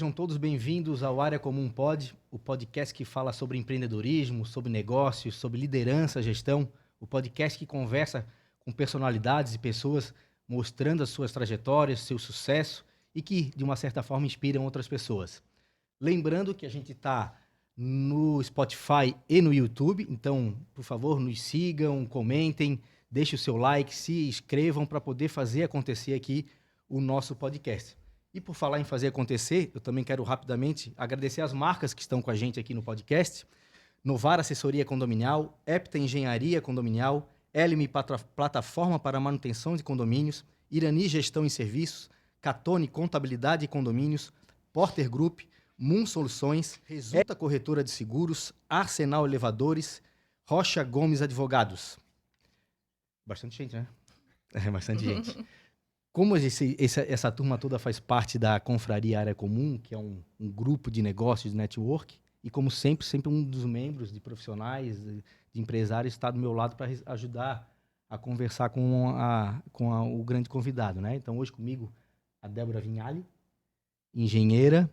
Sejam todos bem-vindos ao Área Comum Pod, o podcast que fala sobre empreendedorismo, sobre negócios, sobre liderança, gestão, o podcast que conversa com personalidades e pessoas mostrando as suas trajetórias, seu sucesso e que, de uma certa forma, inspiram outras pessoas. Lembrando que a gente está no Spotify e no YouTube, então, por favor, nos sigam, comentem, deixem o seu like, se inscrevam para poder fazer acontecer aqui o nosso podcast. E por falar em fazer acontecer, eu também quero rapidamente agradecer as marcas que estão com a gente aqui no podcast. Novar Assessoria Condominial, Epta Engenharia Condominial, Elmi Plataforma para Manutenção de Condomínios, Irani Gestão e Serviços, Catone Contabilidade e Condomínios, Porter Group, Moon Soluções, Resulta Corretora de Seguros, Arsenal Elevadores, Rocha Gomes Advogados. Bastante gente, né? É, bastante gente. Como essa turma toda faz parte da Confraria Área Comum, que é um grupo de negócios de network, e como sempre um dos membros de profissionais, de empresários está do meu lado para ajudar a conversar com o grande convidado, né? Então, hoje comigo, a Débora Vinhali, engenheira,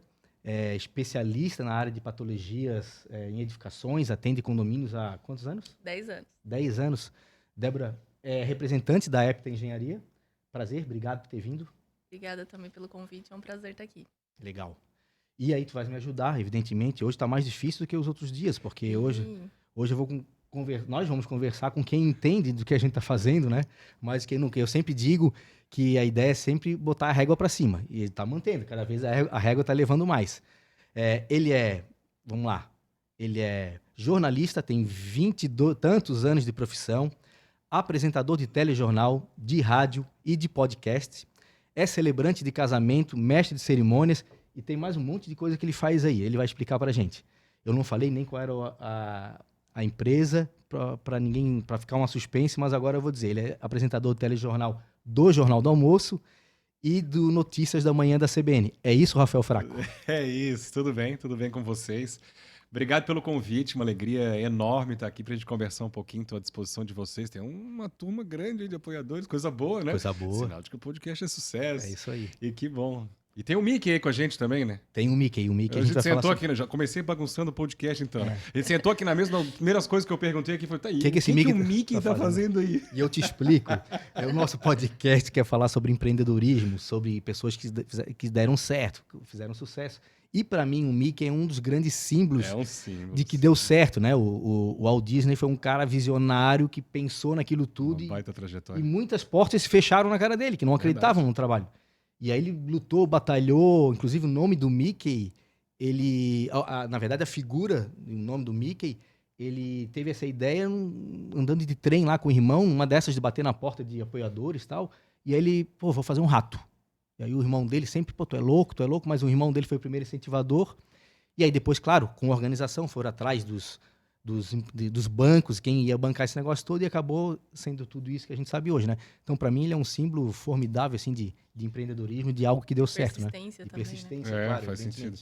especialista na área de patologias em edificações, atende condomínios há quantos anos? 10 anos. 10 anos. Débora é representante da Epta Engenharia. Prazer, obrigado por ter vindo. Obrigada também pelo convite, é um prazer estar aqui. Legal. E aí tu vais me ajudar, evidentemente. Hoje está mais difícil do que os outros dias, porque hoje nós vamos conversar com quem entende do que a gente está fazendo, né? Mas quem não quer. Eu sempre digo que a ideia é sempre botar a régua para cima. E ele está mantendo, cada vez a régua está levando mais. Ele é jornalista, tem 20 tantos anos de profissão, apresentador de telejornal, de rádio e de podcast, é celebrante de casamento, mestre de cerimônias e tem mais um monte de coisa que ele faz aí. Ele vai explicar para a gente. Eu não falei nem qual era a empresa para ficar uma suspense, mas agora eu vou dizer. Ele é apresentador de telejornal do Jornal do Almoço e do Notícias da Manhã da CBN. É isso, Rafael Fraco? É isso, tudo bem com vocês. Obrigado pelo convite, uma alegria enorme estar aqui para a gente conversar um pouquinho, estou à disposição de vocês. Tem uma turma grande aí de apoiadores, coisa boa, né? Coisa boa. Sinal de que o podcast é sucesso. É isso aí. E que bom. E tem o Mickey aí com a gente também, né? Tem o Mickey. A gente sentou aqui, né? Já comecei bagunçando o podcast, então. Né? A gente sentou aqui na mesa, as primeiras coisas que eu perguntei aqui foi, tá aí, o que o Mickey tá fazendo aí? E eu te explico. O nosso podcast quer falar sobre empreendedorismo, sobre pessoas que deram certo, que fizeram sucesso. E para mim o Mickey é um dos grandes símbolos de que deu certo, né? O Walt Disney foi um cara visionário que pensou naquilo tudo. Uma baita trajetória. E muitas portas se fecharam na cara dele, que não acreditavam no trabalho. E aí ele lutou, batalhou, inclusive o nome do Mickey, na verdade a figura, o nome do Mickey, ele teve essa ideia andando de trem lá com o irmão, uma dessas de bater na porta de apoiadores e tal, e aí ele, vou fazer um rato. E aí o irmão dele sempre, tu é louco, mas o irmão dele foi o primeiro incentivador. E aí depois, claro, com organização, foram atrás dos bancos, quem ia bancar esse negócio todo, e acabou sendo tudo isso que a gente sabe hoje, né? Então, para mim, ele é um símbolo formidável, assim, de empreendedorismo, de algo que deu certo, né? Persistência também, persistência, né? claro. Faz sentido.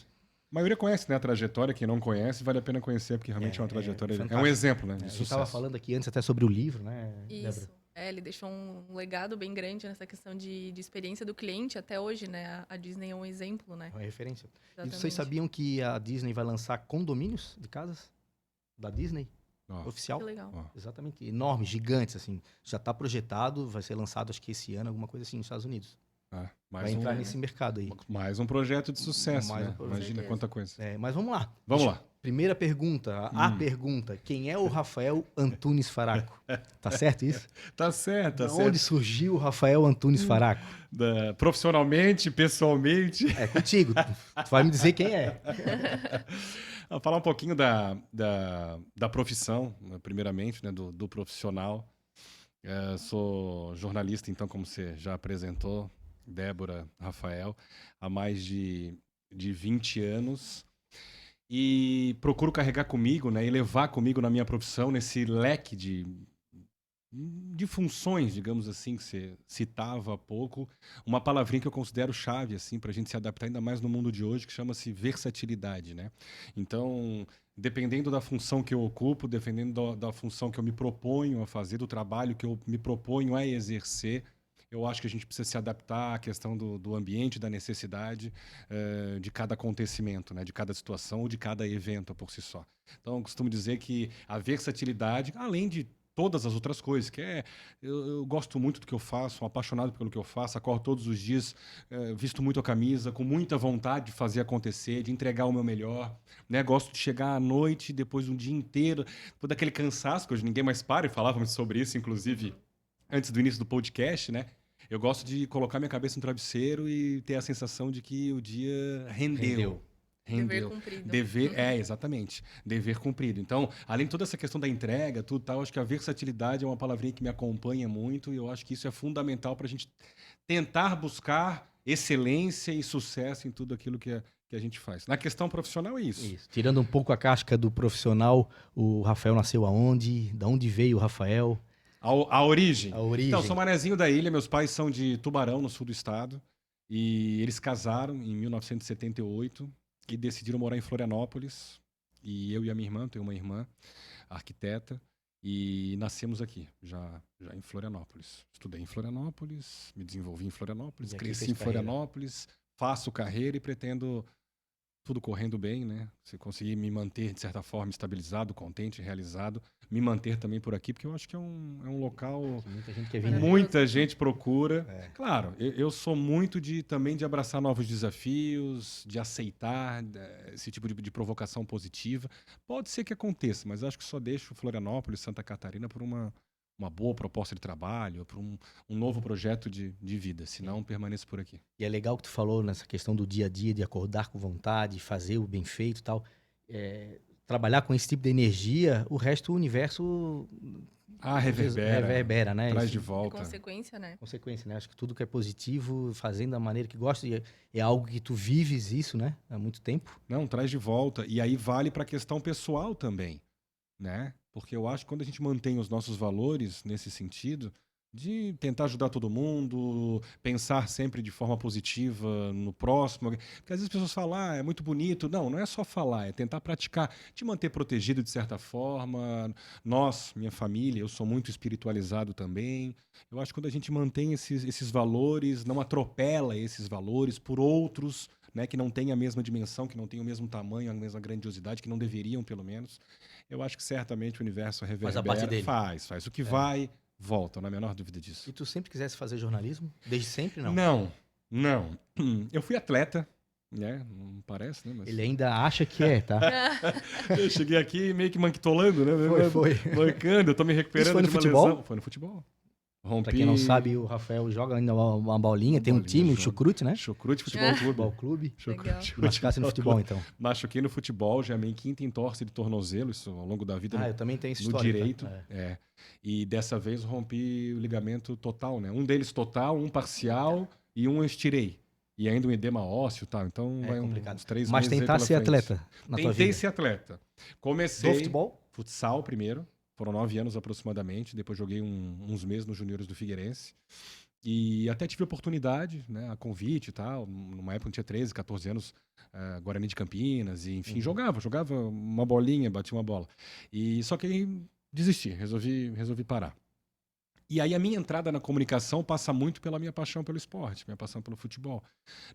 A maioria conhece, né, a trajetória. Quem não conhece, vale a pena conhecer, porque realmente é uma trajetória... É um exemplo, né, de sucesso. A gente estava falando aqui antes até sobre o livro, né, Isso. Débora? Ele deixou um legado bem grande nessa questão de experiência do cliente até hoje, né? A Disney é um exemplo, né? É uma referência. Exatamente. E vocês sabiam que a Disney vai lançar condomínios de casas da Disney? Oficial? Que legal. Exatamente. Enormes, gigantes, assim. Já está projetado, vai ser lançado acho que esse ano, alguma coisa assim, nos Estados Unidos. Vai entrar nesse mercado aí. Mais um projeto de sucesso, né? Imagina quanta coisa. Mas vamos lá. Vamos lá. Primeira pergunta, a pergunta. Quem é o Rafael Antunes Faraco? Tá certo isso? Tá certo, tá certo. Onde surgiu o Rafael Antunes Faraco? Profissionalmente, pessoalmente. É contigo. Tu vai me dizer quem é. Vou falar um pouquinho da profissão, primeiramente, né, do profissional. Sou jornalista, então, como você já apresentou, Débora, Rafael, há mais de 20 anos. E procuro carregar comigo, né, e levar comigo na minha profissão, nesse leque de funções, digamos assim, que você citava há pouco, uma palavrinha que eu considero chave, assim, para a gente se adaptar ainda mais no mundo de hoje, que chama-se versatilidade, né? Então, dependendo da função que eu ocupo, dependendo da função que eu me proponho a fazer, do trabalho que eu me proponho a exercer, Eu acho que a gente precisa se adaptar à questão do ambiente, da necessidade de cada acontecimento, né? De cada situação ou de cada evento por si só. Então, eu costumo dizer que a versatilidade, além de todas as outras coisas, eu gosto muito do que eu faço, sou apaixonado pelo que eu faço, acordo todos os dias, visto muito a camisa, com muita vontade de fazer acontecer, de entregar o meu melhor, né? Gosto de chegar à noite, depois de um dia inteiro, depois daquele cansaço, que hoje ninguém mais para, e falávamos sobre isso, inclusive, antes do início do podcast, né? Eu gosto de colocar minha cabeça no travesseiro e ter a sensação de que o dia rendeu. Dever cumprido. Exatamente. Dever cumprido. Então, além de toda essa questão da entrega, tudo tal, acho que a versatilidade é uma palavrinha que me acompanha muito e eu acho que isso é fundamental para a gente tentar buscar excelência e sucesso em tudo aquilo que a gente faz. Na questão profissional é isso. Isso. Tirando um pouco a casca do profissional, o Rafael nasceu aonde? Da onde veio o Rafael? A origem. A origem. Então, sou manezinho da ilha, meus pais são de Tubarão, no sul do estado, e eles casaram em 1978 e decidiram morar em Florianópolis. E eu e a minha irmã, tenho uma irmã, arquiteta, e nascemos aqui, já em Florianópolis. Estudei em Florianópolis, me desenvolvi em Florianópolis, E aqui cresci fez em Florianópolis, faço carreira e pretendo tudo correndo bem, né? Se conseguir me manter, de certa forma, estabilizado, contente, realizado, me manter também por aqui, porque eu acho que é um local Que muita gente quer vir. Maravilhoso. muita gente procura. É. Claro, eu sou muito também de abraçar novos desafios, de aceitar esse tipo de provocação positiva. Pode ser que aconteça, mas acho que só deixo Florianópolis, Santa Catarina por uma boa proposta de trabalho, por um novo projeto de vida. Senão, permaneço por aqui. E é legal que tu falou nessa questão do dia a dia, de acordar com vontade, fazer o bem feito e tal. Trabalhar com esse tipo de energia, o resto do universo reverbera, né? Traz Isso de É volta. consequência, né? consequência, né? Acho que tudo que é positivo, fazendo da maneira que gosta, é algo que tu vives isso, né? Há muito tempo. Não, traz de volta. E aí vale para a questão pessoal também, né? Porque eu acho que quando a gente mantém os nossos valores nesse sentido, de tentar ajudar todo mundo, pensar sempre de forma positiva no próximo. Porque às vezes as pessoas falam, é muito bonito. Não, não é só falar, é tentar praticar, te manter protegido de certa forma. Nós, minha família, eu sou muito espiritualizado também. Eu acho que quando a gente mantém esses valores, não atropela esses valores por outros, né, que não têm a mesma dimensão, que não têm o mesmo tamanho, a mesma grandiosidade, que não deveriam, pelo menos. Eu acho que certamente o universo reverbera. Faz a parte dele. Faz o que vai, volta, não há a menor dúvida disso. E tu sempre quisesse fazer jornalismo? Desde sempre, não? Não. Eu fui atleta, né? Não parece, né? Mas... Ele ainda acha que é, tá? Eu cheguei aqui meio que manquitolando, né? Foi. Mancando, eu tô me recuperando Isso foi no de uma futebol? lesão. Foi no futebol. Rompi... Pra quem não sabe, o Rafael joga ainda uma bolinha, tem um bolinha, time, o joga. Chucrute, né? Chucrute Futebol Clube. Futebol Clube. Legal. Machucasse no futebol, então. Machuquei no futebol, já meio quinta entorse de tornozelo, isso ao longo da vida. Eu também tenho essa No história. direito, Tá? E dessa vez eu rompi o ligamento total, né? Um deles total, um parcial e um eu estirei. E ainda um edema ósseo e tal. Então vai complicado. uns 3 Mas meses aí tentar pela ser frente. atleta na tua Tentei vida. ser atleta. Comecei Do futebol? futsal primeiro. Foram 9 anos aproximadamente. Depois joguei uns meses nos juniores do Figueirense. E até tive oportunidade, né, a convite e tal. Numa época eu tinha 13, 14 anos, Guarani de Campinas. E, enfim, jogava uma bolinha, batia uma bola. E só que aí desisti, resolvi parar. E aí a minha entrada na comunicação passa muito pela minha paixão pelo esporte, minha paixão pelo futebol.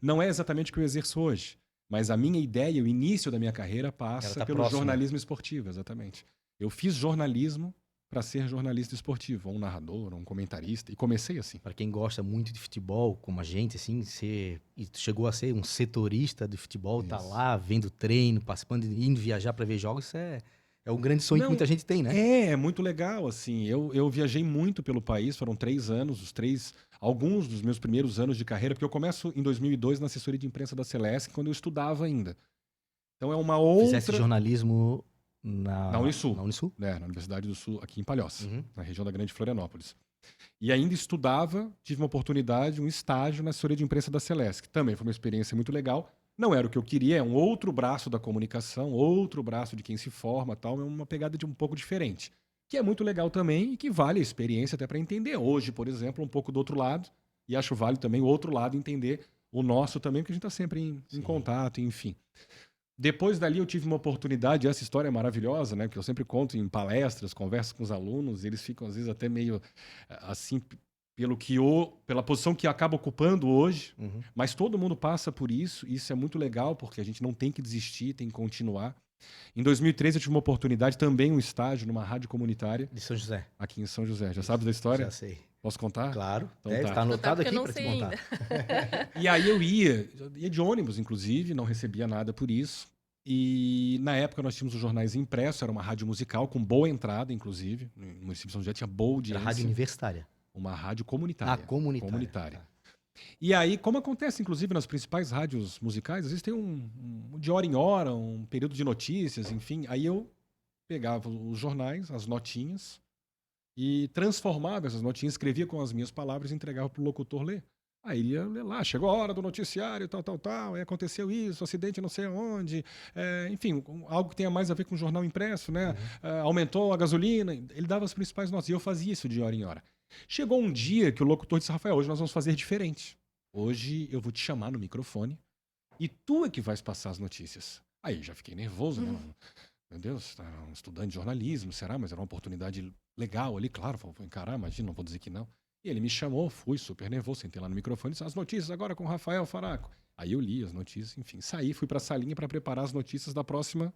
Não é exatamente o que eu exerço hoje, mas a minha ideia, o início da minha carreira passa Ela tá pelo próxima. jornalismo esportivo, exatamente. Eu fiz jornalismo para ser jornalista esportivo, ou um narrador, ou um comentarista, e comecei assim. Pra quem gosta muito de futebol, como a gente, assim, e tu chegou a ser um setorista de futebol, tá Isso. lá vendo treino, participando, indo viajar pra ver jogos, isso é um grande sonho que Não, muita gente tem, né? É muito legal, assim. Eu viajei muito pelo país, foram 3 anos, alguns dos meus primeiros anos de carreira, porque eu começo em 2002 na assessoria de imprensa da Celesc, quando eu estudava ainda. Então é uma outra... Fizesse jornalismo na Unisul. Na Unisul? Na Universidade do Sul, aqui em Palhoça, Uhum. na região da Grande Florianópolis. E ainda estudava, tive uma oportunidade, um estágio na assessoria de imprensa da Celesc. Também foi uma experiência muito legal. Não era o que eu queria, é um outro braço da comunicação, outro braço de quem se forma, tal, é uma pegada de um pouco diferente. Que é muito legal também e que vale a experiência até para entender. Hoje, por exemplo, um pouco do outro lado, e acho válido também o outro lado entender o nosso também, porque a gente está sempre em contato, enfim. Depois dali eu tive uma oportunidade, essa história é maravilhosa, né? Que eu sempre conto em palestras, converso com os alunos, e eles ficam às vezes até meio assim pela posição que acaba ocupando hoje, Uhum. mas todo mundo passa por isso, e isso é muito legal, porque a gente não tem que desistir, tem que continuar. Em 2013 eu tive uma oportunidade, também um estágio numa rádio comunitária, De São José. aqui em São José. Já sabe da história? Já sei. Posso contar? Claro. Então Deve tá. estar anotado porque eu aqui não para te sei contar. ainda. E aí eu ia de ônibus, inclusive, não recebia nada por isso. E na época nós tínhamos os jornais impressos, era uma rádio musical com boa entrada, inclusive. No município de São José tinha boa Era audiência. rádio universitária. Uma rádio comunitária. Comunitária. Tá. E aí, como acontece, inclusive, nas principais rádios musicais, às vezes tem de hora em hora, um período de notícias, enfim. Aí eu pegava os jornais, as notinhas, e transformava essas notinhas, escrevia com as minhas palavras e entregava para o locutor ler. Aí ele ia ler lá, chegou a hora do noticiário, tal, aí aconteceu isso, acidente não sei aonde, enfim, algo que tenha mais a ver com o jornal impresso, né? Aumentou a gasolina, ele dava as principais notas, e eu fazia isso de hora em hora. Chegou um dia que o locutor disse, Rafael, hoje nós vamos fazer diferente. Hoje eu vou te chamar no microfone e tu é que vais passar as notícias. Aí já fiquei nervoso, né? Meu Deus, um estudante de jornalismo, será? Mas era uma oportunidade legal ali, claro, vou encarar, imagina, não vou dizer que não. E ele me chamou, fui super nervoso, sentei lá no microfone e disse, as notícias agora com o Rafael Faraco. Aí eu li as notícias, enfim, saí, fui pra salinha para preparar as notícias da próxima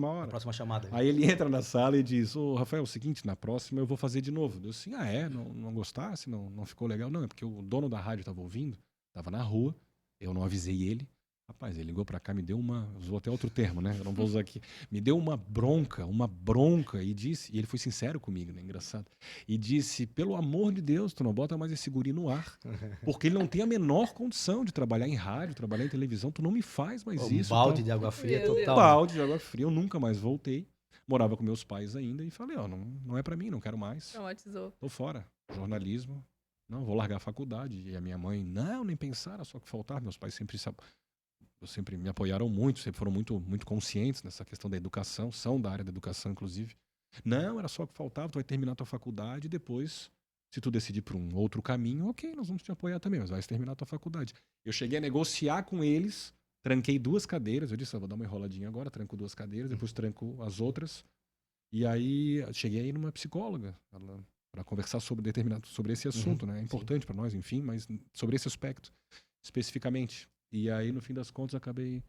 hora. A próxima chamada. Aí ele entra na sala e diz, ô Rafael, é o seguinte, na próxima eu vou fazer de novo. Eu disse, não gostasse, não ficou legal? Não, é porque o dono da rádio estava ouvindo, estava na rua, eu não avisei ele. Rapaz, ele ligou pra cá, me deu usou até outro termo, né? Eu não vou usar aqui. Me deu uma bronca, e disse, e ele foi sincero comigo, né? Engraçado. E disse, pelo amor de Deus, tu não bota mais esse guri no ar. Porque ele não tem a menor condição de trabalhar em rádio, trabalhar em televisão, tu não me faz mais isso. Um balde tal. de água fria Meu Deus. total. Balde de água fria, eu nunca mais voltei. Morava com meus pais ainda e falei, não é pra mim, não quero mais. Traumatizou. Tô fora. Jornalismo, não, vou largar a faculdade. E a minha mãe, não, nem pensar, era só que faltava. Meus pais sempre me apoiaram muito, sempre foram muito, muito conscientes nessa questão da educação, são da área da educação, inclusive. Não, era só que faltava, tu vai terminar tua faculdade e depois, se tu decidir por um outro caminho, ok, nós vamos te apoiar também, mas vai terminar tua faculdade. Eu cheguei a negociar com eles, tranquei 2 cadeiras, eu disse, vou dar uma enroladinha agora, tranco 2 cadeiras, depois tranco as outras, e aí cheguei aí numa psicóloga, para conversar sobre esse assunto, né? É importante para nós, enfim, mas sobre esse aspecto, especificamente. E aí, no fim das contas, acabei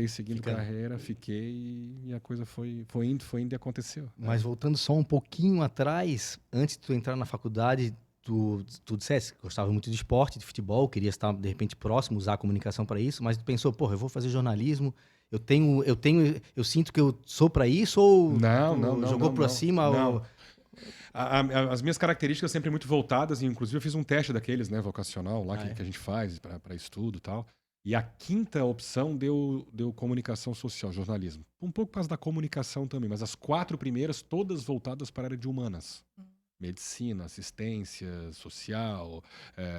seguindo carreira, fiquei e a coisa foi indo e aconteceu. Mas voltando só um pouquinho atrás, antes de tu entrar na faculdade, tu disseste que gostava muito de esporte, de futebol, queria estar, de repente, próximo, usar a comunicação para isso, mas tu pensou, porra, eu vou fazer jornalismo, eu sinto que eu sou para isso, ou Não, jogou para cima? Não. Ou... As minhas características sempre muito voltadas, e inclusive eu fiz um teste daqueles, né, vocacional, lá que a gente faz para estudo e tal. E a 5ª opção deu comunicação social, jornalismo. Um pouco por causa da comunicação também, mas as 4 primeiras, todas voltadas para a área de humanas. Medicina, assistência social,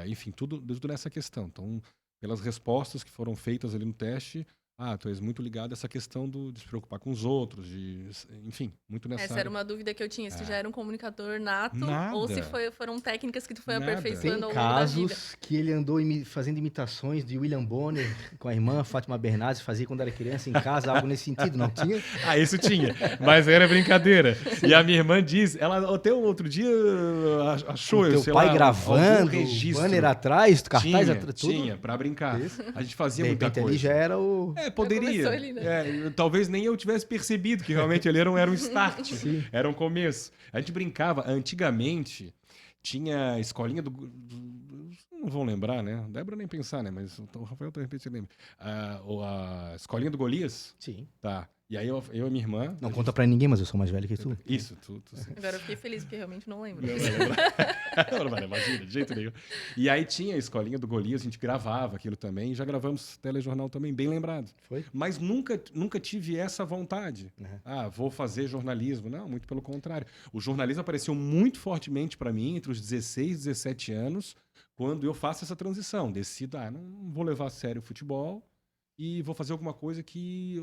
enfim, tudo nessa questão. Então, pelas respostas que foram feitas ali no teste, tu és muito ligado a essa questão de se preocupar com os outros, enfim, muito nessa Essa área. era uma dúvida que eu tinha, se tu já era um comunicador nato, Nada. ou se foram técnicas que tu foi Nada. aperfeiçoando Tem ao longo da vida. casos que ele andou fazendo imitações de William Bonner com a irmã Fátima Bernardes, fazia quando era criança em casa, algo nesse sentido, não tinha? Isso tinha, mas era brincadeira. E a minha irmã diz, ela até o outro dia achou, O teu sei pai lá, gravando, algum registro. banner atrás, cartaz tinha, atrás, tudo. Tinha, pra brincar. A gente fazia De muita repente coisa. ali já era o... Poderia. Já começou ali, né? Talvez nem eu tivesse percebido que realmente ele era um start. Sim. Era um começo. A gente brincava, antigamente, tinha a escolinha não vão lembrar, né? Débora nem pensar, né? Mas o Rafael, de repente, lembra. A escolinha do Golias? Sim. Tá. E aí eu e minha irmã... Não conta pra ninguém, mas eu sou mais velho que tu. Isso, tu sim. Agora eu fiquei feliz, porque realmente não lembro. Não vai lembrar. Não vai imagina, de jeito nenhum. E aí tinha a escolinha do Golias, a gente gravava aquilo também, e já gravamos telejornal também, bem lembrado. Foi? Mas nunca tive essa vontade. Vou fazer jornalismo. Não, muito pelo contrário. O jornalismo apareceu muito fortemente para mim entre os 16 e 17 anos, quando eu faço essa transição. Decido, não vou levar a sério o futebol e vou fazer alguma coisa que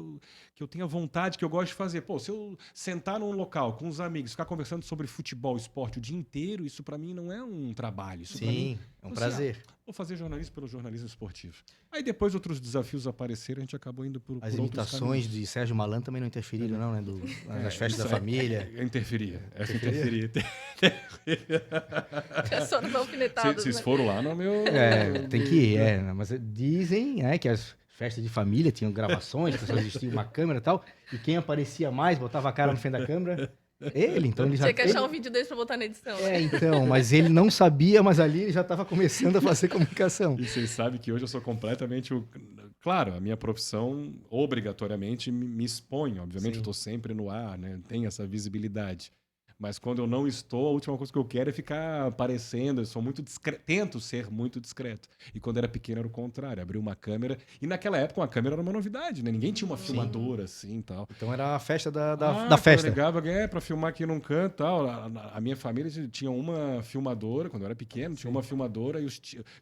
eu tenha vontade, que eu gosto de fazer. Pô, se eu sentar num local com os amigos, ficar conversando sobre futebol, esporte o dia inteiro, isso para mim não é um trabalho. Isso para mim é um prazer. Vou fazer jornalismo pelo jornalismo esportivo. Aí depois outros desafios apareceram, a gente acabou indo por As outros imitações caminhos. de Sérgio Malandro também não interferiram, não, né? Nas festas da família. Interferia. Essa interferia. Só nas alfinetadas, Vocês né? foram lá no meu... Tem que ir, mas dizem que as festas de família tinham gravações, as pessoas existiam uma câmera e tal, e quem aparecia mais, botava a cara no frente da câmera, então ele já... Tinha que achar um vídeo desse pra botar na edição. Então, mas ele não sabia, mas ali ele já estava começando a fazer comunicação. E vocês sabem que hoje eu sou completamente... Claro, a minha profissão obrigatoriamente me expõe, obviamente. Sim. Eu estou sempre no ar, né? Tem essa visibilidade. Mas quando eu não estou, a última coisa que eu quero é ficar aparecendo. Eu sou muito discreto, tento ser muito discreto. E quando era pequeno era o contrário, abrir uma câmera. E naquela época uma câmera era uma novidade, né? Ninguém tinha uma filmadora assim e tal. Então era a festa da festa. Eu ligava para filmar aqui num canto e tal. A minha família tinha uma filmadora, quando eu era pequeno, tinha uma filmadora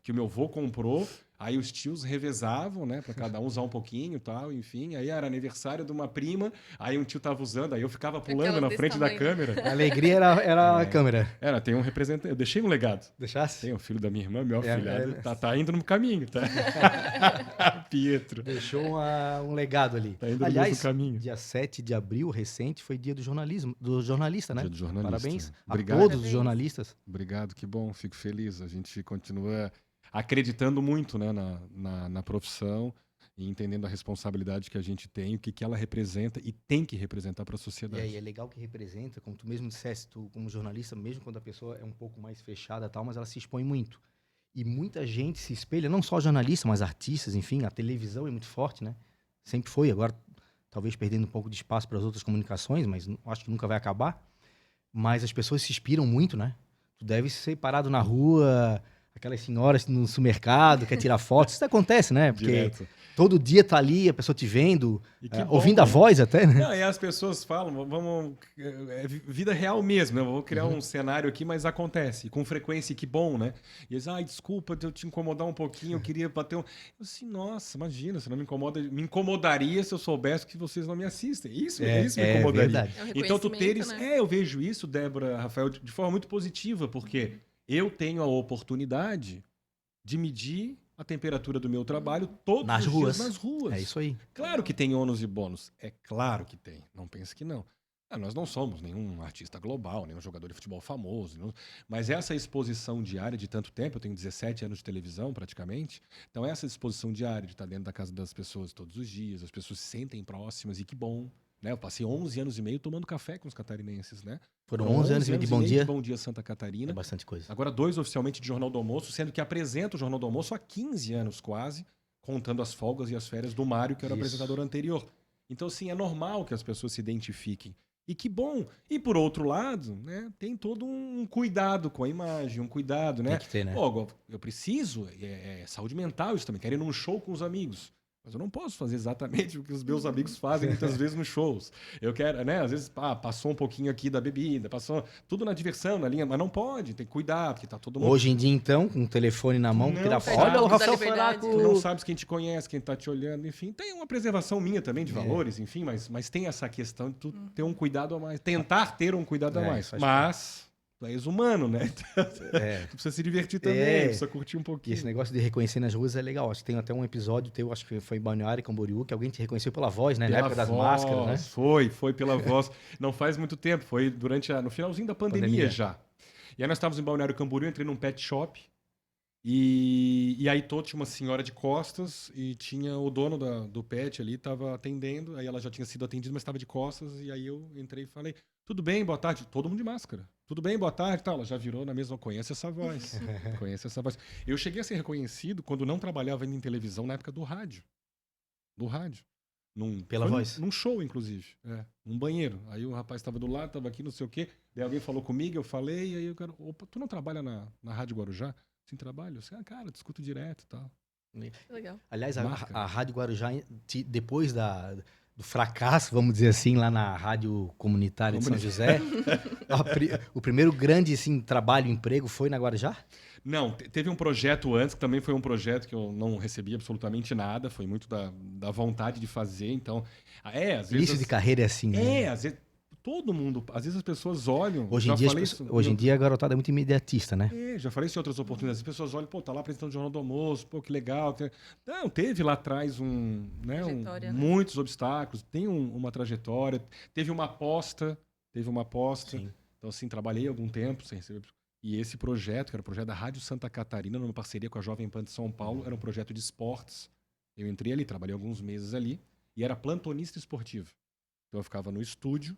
que o meu avô comprou. Aí os tios revezavam, né? Pra cada um usar um pouquinho e tal, enfim. Aí era aniversário de uma prima, aí um tio tava usando, aí eu ficava pulando Aquela na desse frente da tamanho. câmera. A alegria era a câmera. Tem um representante. Eu deixei um legado. Deixasse? Tem o filho da minha irmã, meu afilhado, é. tá indo no caminho, tá? Pietro. Deixou um legado ali. Tá indo no Aliás, mesmo caminho. dia 7 de abril, recente, foi dia do jornalista, né? Dia do jornalista. Parabéns Obrigado. a todos os jornalistas. Obrigado, que bom, fico feliz. A gente continua acreditando muito, né, na profissão e entendendo a responsabilidade que a gente tem, o que ela representa e tem que representar para a E sociedade. aí é legal que representa, como tu mesmo disseste, tu como jornalista, mesmo quando a pessoa é um pouco mais fechada e tal, mas ela se expõe muito. E muita gente se espelha, não só jornalista, mas artistas, enfim, a televisão é muito forte, né? Sempre foi, agora talvez perdendo um pouco de espaço para as outras comunicações, mas acho que nunca vai acabar. Mas as pessoas se inspiram muito, né? Tu deve ser parado na rua, aquelas senhoras no supermercado, quer tirar fotos, isso acontece, né? Porque Direto. todo dia tá ali, a pessoa te vendo, E que bom, ouvindo a né? voz até, né? Não, e as pessoas falam, vamos. É vida real mesmo, né? Vou criar um cenário aqui, mas acontece. Com frequência, e que bom, né? E eles, desculpa eu te incomodar um pouquinho, eu queria bater um. Eu assim, nossa, imagina, você não me incomoda. Me incomodaria se eu soubesse que vocês não me assistem. Isso me incomodaria. Verdade. É um Então, tu reconhecimento, teres. né? Eu vejo isso, Débora, Rafael, de forma muito positiva, porque eu tenho a oportunidade de medir a temperatura do meu trabalho todos Nas os ruas. dias nas ruas. É isso aí. Claro que tem ônus e bônus. É claro que tem. Não pense que não. Nós não somos nenhum artista global, nenhum jogador de futebol famoso. Mas essa exposição diária de tanto tempo, eu tenho 17 anos de televisão praticamente, então essa exposição diária de estar dentro da casa das pessoas todos os dias, as pessoas se sentem próximas e que bom. Né? Eu passei 11 anos e meio tomando café com os catarinenses. Né? Foram 11 anos de Bom Dia. Bom Dia Santa Catarina. É bastante coisa. Agora 2 oficialmente de Jornal do Almoço, sendo que apresento o Jornal do Almoço há 15 anos quase, contando as folgas e as férias do Mário, que era o apresentador anterior. Então, assim, é normal que as pessoas se identifiquem. E que bom. E, por outro lado, né, tem todo um cuidado com a imagem, um cuidado, né? Tem que ter, né? Pô, eu preciso, saúde mental isso também, quero ir num show com os amigos. Mas eu não posso fazer exatamente o que os meus amigos fazem muitas vezes nos shows. Eu quero, né? Às vezes, passou um pouquinho aqui da bebida, passou tudo na diversão, na linha, mas não pode, tem que cuidar, porque tá todo mundo... Hoje em dia, então, com o telefone na mão, Não tirar sabe. foto. Olha o Da Rafael liberdade. Faraco. Tu não sabes quem te conhece, quem tá te olhando, enfim. Tem uma preservação minha também de valores, enfim, mas tem essa questão de tu ter um cuidado a mais. Tentar ter um cuidado a mais. faz Mas tu és humano, né? Tu precisa se divertir também, precisa curtir um E pouquinho. esse negócio de reconhecer nas ruas é legal. Acho que tem até um episódio teu, acho que foi em Balneário Camboriú, que alguém te reconheceu pela voz, né? Pela Na época das voz, máscaras, né? Foi pela voz. Não faz muito tempo, foi no finalzinho da pandemia já. E aí nós estávamos em Balneário Camboriú, entrei num pet shop. E aí tinha uma senhora de costas e tinha o dono do pet ali, estava atendendo. Aí ela já tinha sido atendida, mas estava de costas. E aí eu entrei e falei, tudo bem, boa tarde. Todo mundo de máscara. Tudo bem, boa tarde. Ela já virou na mesma, conhece essa voz. Conhece essa voz. Eu cheguei a ser reconhecido quando não trabalhava ainda em televisão, na época do rádio. Do rádio. Pela voz? Num show, inclusive. Num banheiro. Aí o rapaz estava do lado, estava aqui, não sei o quê. Daí alguém falou comigo, eu falei. E aí eu quero, opa, tu não trabalha na Rádio Guarujá? Sim, trabalho. Eu sei, cara, discuto direto e tal. Que legal. Aliás, Marca. a Rádio Guarujá, depois fracasso, vamos dizer assim, lá na Rádio Comunitária de São José. O primeiro grande assim, trabalho, emprego foi na Guarujá? Não, teve um projeto antes, que também foi um projeto que eu não recebi absolutamente nada, foi muito da vontade de fazer, então... às vezes... Início de carreira é assim, né? às vezes... Todo mundo... Às vezes as pessoas olham... Hoje já em dia, falei isso, hoje em dia a garotada é muito imediatista, né? já falei isso em outras oportunidades. As pessoas olham, pô, tá lá apresentando o Jornal do Almoço, pô, que legal. Não, teve lá atrás Trajetória, né? muitos obstáculos, tem uma trajetória, teve uma aposta. Sim. Então, assim, trabalhei algum tempo sem receber. E esse projeto, que era o projeto da Rádio Santa Catarina, numa parceria com a Jovem Pan de São Paulo, era um projeto de esportes. Eu entrei ali, trabalhei alguns meses ali, e era plantonista esportivo. Então, eu ficava no estúdio,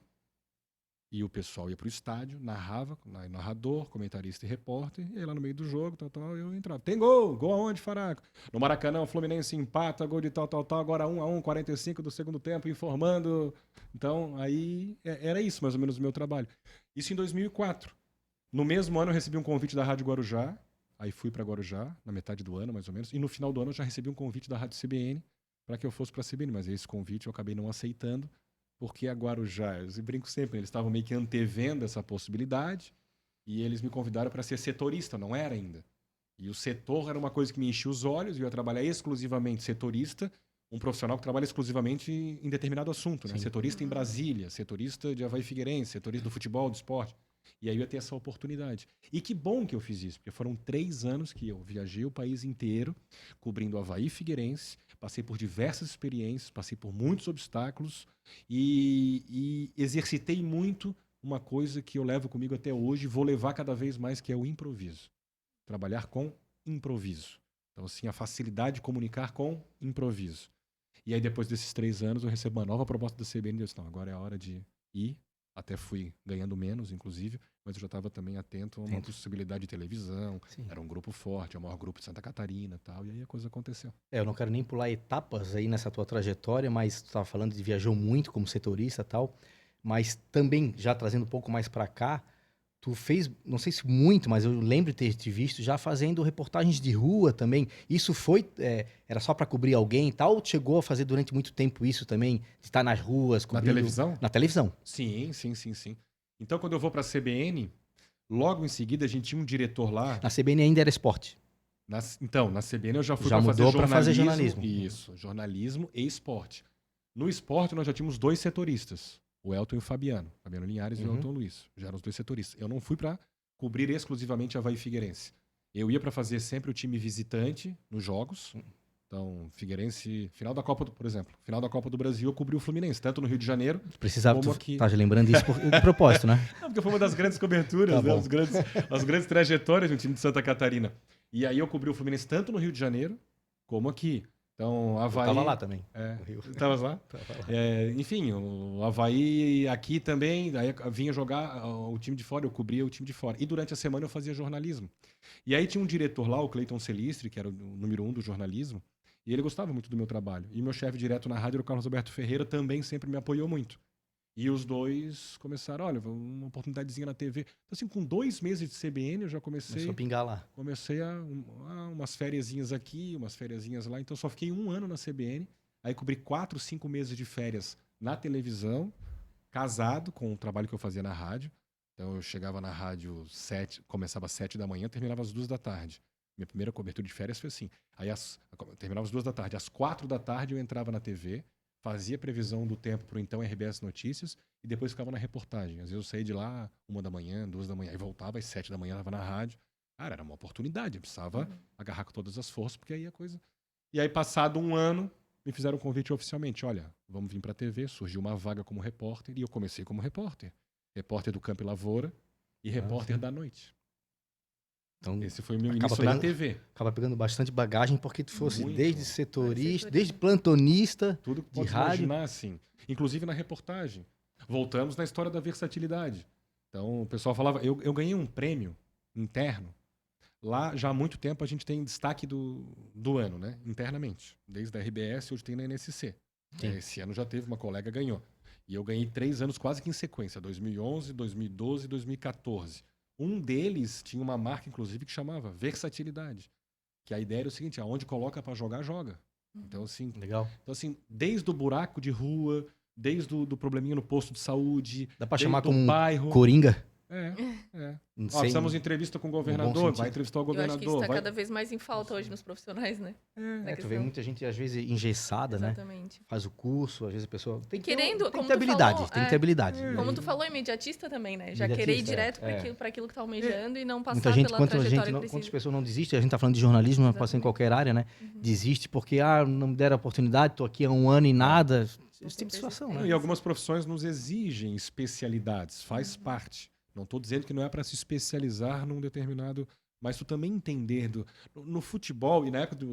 e o pessoal ia pro estádio, narrava, narrador, comentarista e repórter, e aí lá no meio do jogo, eu entrava. Tem gol! Gol aonde, Faraco? No Maracanã, o Fluminense empata, gol de tal, agora 1-1, 45 do segundo tempo, informando. Então, aí era isso, mais ou menos, o meu trabalho. Isso em 2004. No mesmo ano, eu recebi um convite da Rádio Guarujá, aí fui para Guarujá, na metade do ano, mais ou menos, e no final do ano eu já recebi um convite da Rádio CBN para que eu fosse para a CBN, mas esse convite eu acabei não aceitando, porque a Guarujá, eu brinco sempre, eles estavam meio que antevendo essa possibilidade e eles me convidaram para ser setorista, não era ainda. E o setor era uma coisa que me enchia os olhos, e eu ia trabalhar exclusivamente setorista, um profissional que trabalha exclusivamente em determinado assunto, né? Sim. Setorista em Brasília, setorista de Avaí Figueirense, setorista do futebol, do esporte. E aí eu ia ter essa oportunidade. E que bom que eu fiz isso, porque foram 3 anos que eu viajei o país inteiro, cobrindo Avaí Figueirense, passei por diversas experiências, passei por muitos obstáculos e exercitei muito uma coisa que eu levo comigo até hoje e vou levar cada vez mais, que é o improviso. Trabalhar com improviso. Então, assim, a facilidade de comunicar com improviso. E aí, depois desses 3 anos, eu recebo uma nova proposta da CBN e eu disse, não, agora é a hora de ir. Até fui ganhando menos, inclusive, mas eu já estava também atento a uma possibilidade de televisão. Sim. Era um grupo forte, é o maior grupo de Santa Catarina e tal, e aí a coisa aconteceu. Eu não quero nem pular etapas aí nessa tua trajetória, mas tu estava falando de viajou muito como setorista e tal, mas também, já trazendo um pouco mais para cá, tu fez, não sei se muito, mas eu lembro de ter te visto já fazendo reportagens de rua também. Isso foi, era só para cobrir alguém e tal? Ou chegou a fazer durante muito tempo isso também? De estar nas ruas, cobrindo... Na televisão? Na televisão. Sim. Então, quando eu vou para a CBN, logo em seguida a gente tinha um diretor lá. Na CBN ainda era esporte. Então, na CBN eu já fui Já para mudou para fazer jornalismo. Isso, jornalismo e esporte. No esporte nós já tínhamos 2 setoristas, o Elton e o Fabiano Linhares e o Elton Luiz. Já eram os 2 setoristas. Eu não fui para cobrir exclusivamente a Avaí Figueirense. Eu ia para fazer sempre o time visitante nos jogos. Então, Figueirense, final da Copa, por exemplo, final da Copa do Brasil, eu cobri o Fluminense, tanto no Rio de Janeiro, precisava, como tu aqui. tá lembrando isso de propósito, né? Não, porque foi uma das grandes coberturas, Tá né? bom. As grandes trajetórias do time de Santa Catarina. E aí eu cobri o Fluminense tanto no Rio de Janeiro, como aqui. Então, Avaí... Eu tava lá também. No Rio. Estavas lá? Tava lá. Enfim, o Avaí aqui também, aí vinha jogar o time de fora, eu cobria o time de fora. E durante a semana eu fazia jornalismo. E aí tinha um diretor lá, o Cleiton Celistri, que era o número 1 do jornalismo, e ele gostava muito do meu trabalho. E meu chefe direto na rádio, o Carlos Alberto Ferreira, também sempre me apoiou muito. E os dois começaram, olha, uma oportunidadezinha na TV. Então, assim, com 2 meses de CBN, eu já Começou a pingar lá. comecei umas fériasinhas aqui, umas fériasinhas lá. Então, só fiquei 1 ano na CBN. Aí cobri 4, 5 meses de férias na televisão, casado com o trabalho que eu fazia na rádio. Então, eu chegava na rádio 7, começava às 7 da manhã, terminava às 2 da tarde. Minha primeira cobertura de férias foi assim. Aí terminava às 2 da tarde. Às 4 da tarde eu entrava na TV, fazia previsão do tempo para o então RBS Notícias e depois ficava na reportagem. Às vezes eu saía de lá 1 da manhã, 2 da manhã, aí voltava às 7 da manhã, estava na rádio. Cara, era uma oportunidade, eu precisava agarrar com todas as forças, porque aí a coisa... E aí, passado 1 ano, me fizeram um convite oficialmente. Olha, vamos vir para a TV, surgiu uma vaga como repórter, e eu comecei como repórter. Repórter do Campo e Lavoura e repórter da noite. Então, esse foi o meu início na TV. Acaba pegando bastante bagagem, porque tu fosse Muito. desde setorista, desde plantonista, Tudo que de pode rádio. imaginar, assim. Inclusive na reportagem. Voltamos na história da versatilidade. Então, o pessoal falava... Eu ganhei um prêmio interno. Lá, já há muito tempo, a gente tem destaque do ano, né? Internamente. Desde a RBS, hoje tem na NSC. Esse ano já teve, uma colega ganhou. E eu ganhei 3 anos quase que em sequência. 2011, 2012 e 2014. Um deles tinha uma marca, inclusive, que chamava Versatilidade. Que a ideia era o seguinte, aonde coloca para jogar, joga. Então, assim, Legal. desde o buraco de rua, desde o do probleminha no posto de saúde, Dá pra desde chamar do como bairro. coringa? Ó, Sem- precisamos de entrevista com o governador, sentido. vai entrevistar o Eu acho que isso governador. está vai... cada vez mais em falta hoje nos profissionais, né? Na Tu vê questão. muita gente, às vezes, engessada, né? Exatamente. Faz o curso, às vezes a pessoa... Tem que Querendo, ter, tem como que ter tu habilidade, falou, tem que ter habilidade. Como tu falou, imediatista também, né? Já Imediatista, querer ir direto é. para aquilo que tá almejando e não passar Muita gente, pela quantas trajetória que precisa. pessoas não desistem, a gente tá falando de jornalismo, mas pode ser em Exatamente. qualquer área, né? Desiste porque, não me deram a oportunidade, tô aqui há um ano e nada. Esse tipo de certeza. situação, Não, né? e algumas profissões nos exigem especialidades, faz parte. Não estou dizendo que não é para se especializar num determinado... Mas tu também entender... No futebol, e na época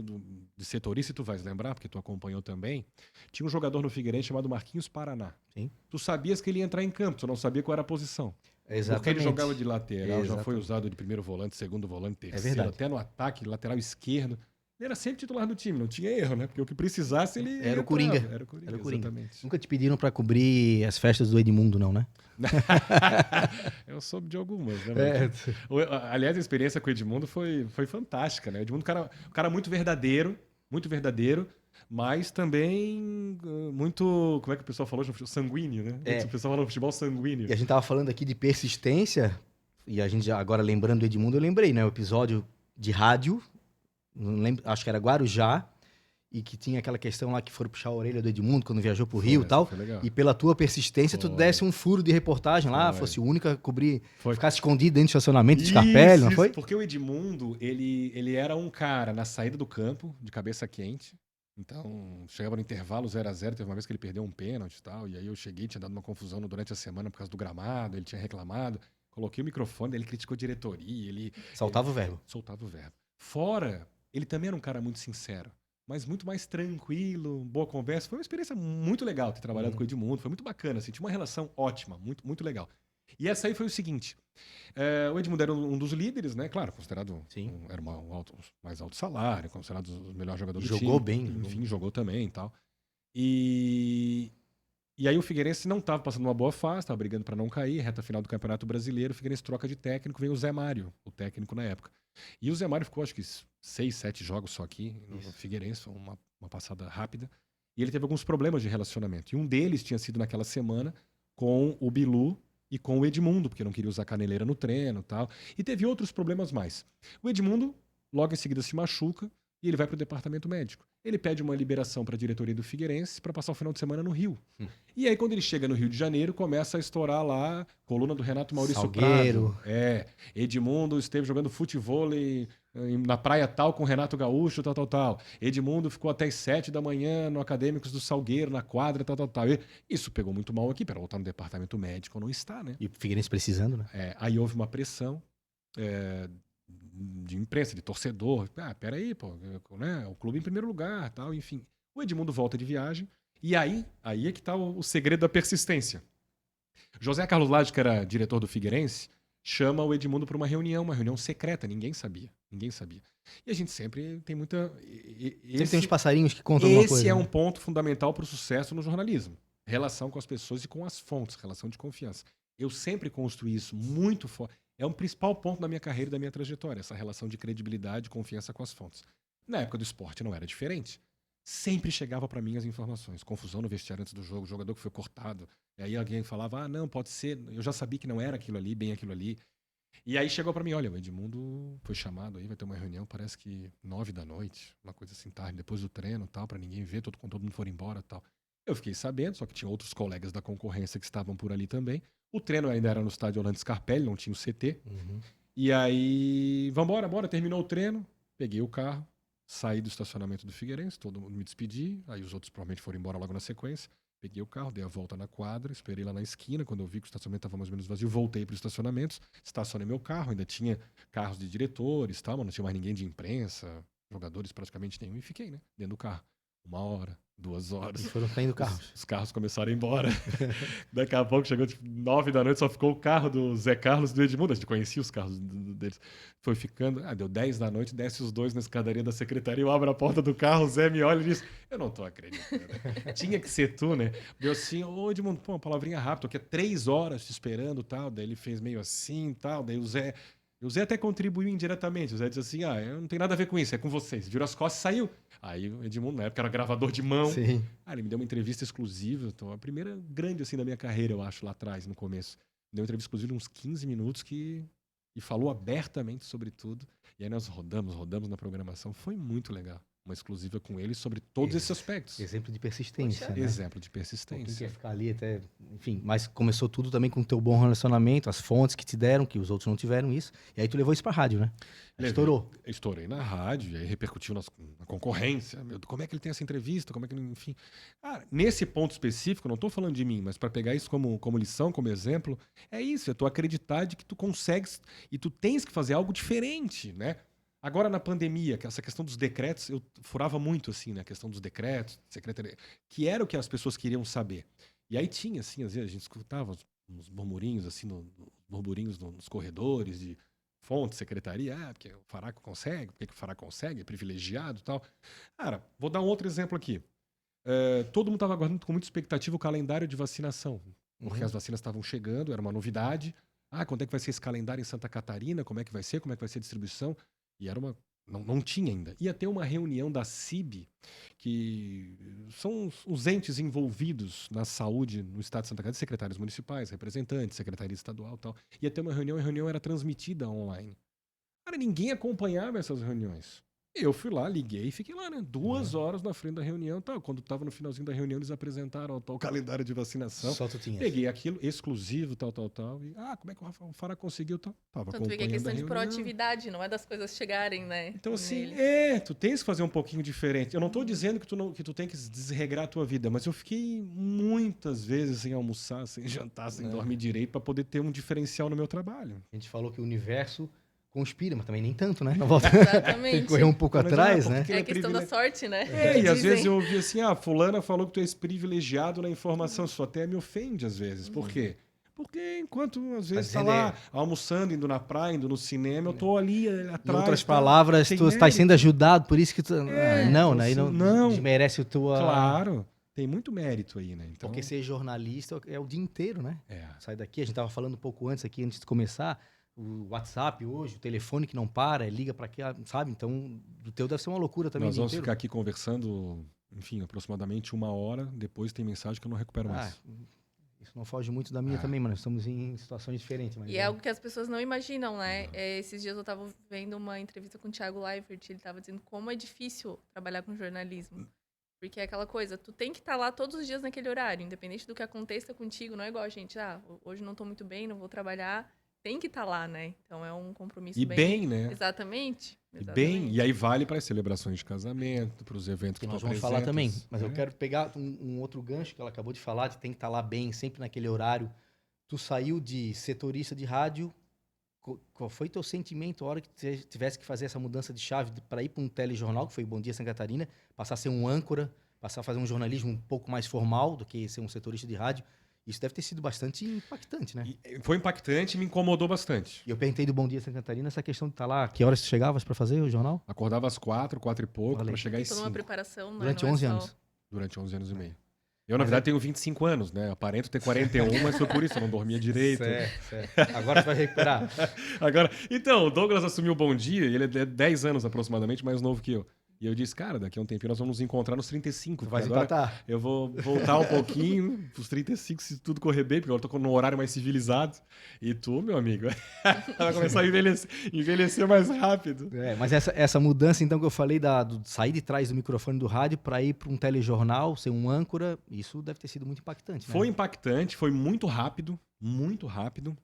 de setorista, tu vais lembrar, porque tu acompanhou também, tinha um jogador no Figueirense chamado Marquinhos Paraná. Sim. Tu sabias que ele ia entrar em campo, tu não sabia qual era a posição. Exatamente. Porque ele jogava de lateral, já foi Exatamente. usado de primeiro volante, segundo volante, terceiro, verdade. até no ataque, lateral esquerdo. Ele era sempre titular do time, não tinha erro, né? Porque o que precisasse, ele Era o entrava. Coringa. Era o Coringa, Era o Coringa. exatamente. Nunca te pediram pra cobrir as festas do Edmundo, não, né? Eu soube de algumas, né? É. Aliás, a experiência com o Edmundo foi fantástica, né? O Edmundo é um cara muito verdadeiro, mas também muito, como é que o pessoal falou? Sanguíneo, né? O pessoal falou futebol sanguíneo. E a gente tava falando aqui de persistência, e a gente já, agora lembrando do Edmundo, eu lembrei, né? O episódio de rádio, não lembro, acho que era Guarujá, e que tinha aquela questão lá que foram puxar a orelha do Edmundo quando viajou pro Rio e tal. Foi legal. E pela tua persistência, tu Foi. desse um furo de reportagem lá, Foi. fosse o único a cobrir, Foi. ficasse escondido dentro do estacionamento de Scarpelli, não Isso, foi? porque o Edmundo, ele era um cara na saída do campo, de cabeça quente. Então, chegava no intervalo 0-0, teve uma vez que ele perdeu um pênalti e tal, e aí eu cheguei, tinha dado uma confusão durante a semana por causa do gramado, ele tinha reclamado, coloquei o microfone, ele criticou a diretoria, ele Soltava o verbo. soltava o verbo. Fora, ele também era um cara muito sincero, mas muito mais tranquilo, boa conversa. Foi uma experiência muito legal ter trabalhado com o Edmundo, foi muito bacana, assim, tinha uma relação ótima, muito, muito legal. E essa aí foi o seguinte, o Edmundo era um dos líderes, né? Claro, considerado era mais alto salário, considerado o melhor jogador do time. Jogou bem. Enfim, jogou também e tal. E aí o Figueirense não estava passando uma boa fase, estava brigando para não cair, reta final do Campeonato Brasileiro, o Figueirense troca de técnico, vem o Zé Mário, o técnico na época. E o Zé Mário ficou, acho que 6, 7 jogos só aqui no Figueirense, foi uma passada rápida. E ele teve alguns problemas de relacionamento. E um deles tinha sido naquela semana com o Bilu e com o Edmundo, porque não queria usar caneleira no treino e tal. E teve outros problemas mais. O Edmundo, logo em seguida, se machuca e ele vai para o departamento médico. Ele pede uma liberação para a diretoria do Figueirense para passar o final de semana no Rio. E aí, quando ele chega no Rio de Janeiro, começa a estourar lá, coluna do Renato Maurício Salgueiro. Prado. Edmundo esteve jogando futevôlei na praia tal com o Renato Gaúcho, tal. Edmundo ficou até as 7 da manhã no Acadêmicos do Salgueiro, na quadra, tal. E isso pegou muito mal aqui, para voltar no departamento médico, não está, né? E o Figueirense precisando, né? Aí houve uma pressão de imprensa, de torcedor. Peraí, pô, né? O clube em primeiro lugar, tal, enfim. O Edmundo volta de viagem, e aí é que tá o segredo da persistência. José Carlos Lage, que era diretor do Figueirense, chama o Edmundo para uma reunião secreta, ninguém sabia. E a gente sempre tem muita... Sempre tem uns passarinhos que contam alguma coisa. Esse é um né? ponto fundamental para o sucesso no jornalismo. Relação com as pessoas e com as fontes, relação de confiança. Eu sempre construí isso muito forte. É um principal ponto da minha carreira e da minha trajetória, essa relação de credibilidade e confiança com as fontes. Na época do esporte não era diferente. Sempre chegava para mim as informações. Confusão no vestiário antes do jogo, jogador que foi cortado. E aí alguém falava, não, pode ser. Eu já sabia que não era aquilo ali, bem aquilo ali. E aí chegou para mim, olha, o Edmundo foi chamado aí, vai ter uma reunião, parece que 9 da noite, uma coisa assim, tarde, depois do treino, tal, para ninguém ver, quando todo mundo for embora, tal. Eu fiquei sabendo, só que tinha outros colegas da concorrência que estavam por ali também. O treino ainda era no estádio Orlando Scarpelli, não tinha o CT. E aí, bora, terminou o treino, peguei o carro, saí do estacionamento do Figueirense, todo mundo me despedi, aí os outros provavelmente foram embora logo na sequência. Peguei o carro, dei a volta na quadra, esperei lá na esquina, quando eu vi que o estacionamento estava mais ou menos vazio, voltei para os estacionamentos, estacionei meu carro, ainda tinha carros de diretores, tal, mas não tinha mais ninguém de imprensa, jogadores praticamente nenhum, e fiquei, né, dentro do carro. 1 hora, 2 horas. E foram saindo carros. Os carros começaram a ir embora. Daqui a pouco chegou tipo 9 da noite, só ficou o carro do Zé Carlos e do Edmundo. A gente conhecia os carros deles. Foi ficando. Deu 10 da noite, desce os dois na escadaria da secretaria, eu abro a porta do carro, o Zé me olha e diz: eu não tô acreditando. Tinha que ser tu, né? Deu assim, ô Edmundo, pô, uma palavrinha rápida, tô aqui há 3 horas te esperando tal. Daí ele fez meio assim tal. Daí o Zé. E o Zé até contribuiu indiretamente. O Zé disse assim, eu não tenho nada a ver com isso, é com vocês. Virou as costas e saiu. Aí o Edmundo, na época, era gravador de mão. Sim. Ele me deu uma entrevista exclusiva. Então, a primeira grande, assim, da minha carreira, eu acho, lá atrás, no começo. Me deu uma entrevista exclusiva de uns 15 minutos e falou abertamente sobre tudo. E aí nós rodamos na programação. Foi muito legal. Uma exclusiva com ele sobre todos esses aspectos. Exemplo de persistência, Poxa. né? Exemplo de Quem persistência. quer ficar ali até... Enfim, mas começou tudo também com o teu bom relacionamento, as fontes que te deram, que os outros não tiveram isso. E aí tu levou isso pra rádio, né? Estourou. Estourei na rádio, e aí repercutiu na concorrência. Como é que ele tem essa entrevista? Como é que ele, enfim. Nesse ponto específico, não estou falando de mim, mas para pegar isso como lição, como exemplo, é isso, é tu acreditar de que tu consegues e tu tens que fazer algo diferente, né? Agora, na pandemia, que essa questão dos decretos, eu furava muito, assim, né? A questão dos decretos, secretaria, que era o que as pessoas queriam saber. E aí tinha, assim, às vezes a gente escutava uns murmurinhos, assim, murmurinhos nos corredores de fonte, secretaria, porque o Faraco consegue, porque o Faraco consegue, é privilegiado e tal. Cara, vou dar um outro exemplo aqui. Todo mundo estava aguardando com muita expectativa o calendário de vacinação, porque as vacinas estavam chegando, era uma novidade. Quando é que vai ser esse calendário em Santa Catarina? Como é que vai ser? Como é que vai ser a distribuição? E era não tinha ainda. Ia ter uma reunião da CIB, que são os entes envolvidos na saúde no estado de Santa Catarina, secretários municipais, representantes, secretaria estadual e tal. Ia ter uma reunião, e a reunião era transmitida online. Cara, ninguém acompanhava essas reuniões. Eu fui lá, liguei e fiquei lá, né? 2 horas na frente da reunião. Quando estava no finalzinho da reunião, eles apresentaram o calendário de vacinação. Só tu tinha. Peguei aquilo, exclusivo, tal. E, como é que o Fara conseguiu? Tava Então, tu vê que é acompanhando questão a de reunião. proatividade, não é das coisas chegarem, né? Então, assim, nele. tu tens que fazer um pouquinho diferente. Eu não tô dizendo que tu tem que desregrar a tua vida, mas eu fiquei muitas vezes sem almoçar, sem jantar, sem dormir direito, para poder ter um diferencial no meu trabalho. A gente falou que o universo conspira, mas também nem tanto, né? Na volta. Exatamente. Tem que correr um pouco Mas, atrás, né? porque É questão da sorte, né? E às Dizem. vezes eu ouvi assim, fulana falou que tu és privilegiado na informação, isso até me ofende às vezes. Por quê? Porque enquanto às vezes tá lá almoçando, indo na praia, indo no cinema, eu tô ali atrás. Em outras palavras, tu estás sendo ajudado, por isso que tu... não, né? Aí assim, não desmerece o tua... Claro, tem muito mérito aí, né? Então, Porque ser jornalista é o dia inteiro, né? Sai daqui, a gente tava falando um pouco antes aqui, antes de começar, o WhatsApp hoje, o telefone que não para, liga pra quê, sabe? Então, o teu deve ser uma loucura também. Nós vamos ficar aqui conversando, enfim, aproximadamente 1 hora, depois tem mensagem que eu não recupero mais. Isso não foge muito da minha também, mano. Estamos em situações diferentes. Mas E é algo que as pessoas não imaginam, né? Esses dias eu tava vendo uma entrevista com o Thiago Leifert, ele tava dizendo como é difícil trabalhar com jornalismo. Porque é aquela coisa, tu tem que estar lá todos os dias naquele horário, independente do que aconteça contigo, não é igual a gente, hoje não tô muito bem, não vou trabalhar. Tem que estar lá, né? Então é um compromisso bem, né? Exatamente. E aí vale para as celebrações de casamento, para os eventos que nós tu vamos falar também. apresentas, Mas eu quero pegar um outro gancho que ela acabou de falar, de tem que estar lá bem, sempre naquele horário. Tu saiu de setorista de rádio, qual foi teu sentimento a hora que tivesse que fazer essa mudança de chave para ir para um telejornal, que foi o Bom Dia Santa Catarina, passar a ser um âncora, passar a fazer um jornalismo um pouco mais formal do que ser um setorista de rádio? Isso deve ter sido bastante impactante, né? Foi impactante e me incomodou bastante. E eu perguntei do Bom Dia Santa Catarina essa questão de estar lá. Que horas tu chegavas para fazer o jornal? Acordava às 4 e pouco, para chegar às 5. Toda uma preparação, né? Durante 11 anos. Durante 11 anos e meio. Eu, na verdade, tenho 25 anos, né? Aparento ter 41, mas foi por isso, eu não dormia direito. Certo. Agora tu vai recuperar. Então, o Douglas assumiu o Bom Dia, e ele é 10 anos aproximadamente mais novo que eu. E eu disse, cara, daqui a um tempinho nós vamos nos encontrar nos 35. Tu vai empatar. Eu vou voltar um pouquinho pros 35, se tudo correr bem, porque agora eu tô num horário mais civilizado. E tu, meu amigo, vai começar a envelhecer mais rápido. Mas essa mudança, então, que eu falei, do sair de trás do microfone do rádio para ir para um telejornal, ser um âncora, isso deve ter sido muito impactante, né? Foi impactante, foi muito rápido, muito rápido.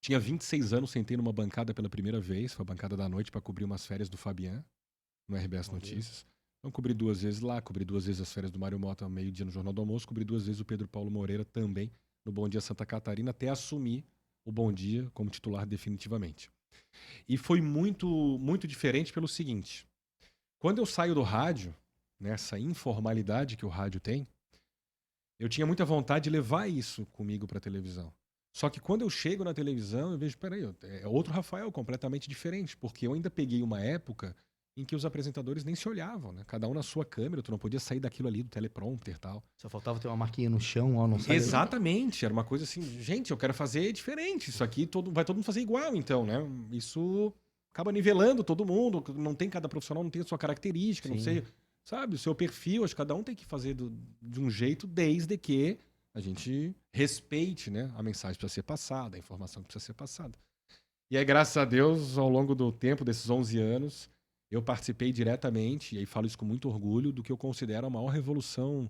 Tinha 26 anos, sentei numa bancada pela primeira vez, foi a bancada da noite para cobrir umas férias do Fabian, no RBS Notícias. Então, cobri 2 vezes lá, cobri 2 vezes as férias do Mário Mota, meio-dia no Jornal do Almoço, cobri 2 vezes o Pedro Paulo Moreira também, no Bom Dia Santa Catarina, até assumir o Bom Dia como titular definitivamente. E foi muito, muito diferente pelo seguinte, quando eu saio do rádio, nessa informalidade que o rádio tem, eu tinha muita vontade de levar isso comigo para a televisão. Só que quando eu chego na televisão, eu vejo, peraí, é outro Rafael completamente diferente, porque eu ainda peguei uma época em que os apresentadores nem se olhavam, né? Cada um na sua câmera, tu não podia sair daquilo ali, do teleprompter e tal. Só faltava ter uma marquinha no chão, ó, não sai. Exatamente, era uma coisa assim, gente, eu quero fazer diferente, isso aqui vai todo mundo fazer igual, então, né? Isso acaba nivelando todo mundo, não tem cada profissional, não tem a sua característica, não Sim. sei, sabe, o seu perfil, acho que cada um tem que fazer de um jeito, desde que a gente respeite, né, a mensagem que precisa ser passada, a informação que precisa ser passada. E aí, graças a Deus, ao longo do tempo, desses 11 anos, eu participei diretamente, e aí falo isso com muito orgulho, do que eu considero a maior revolução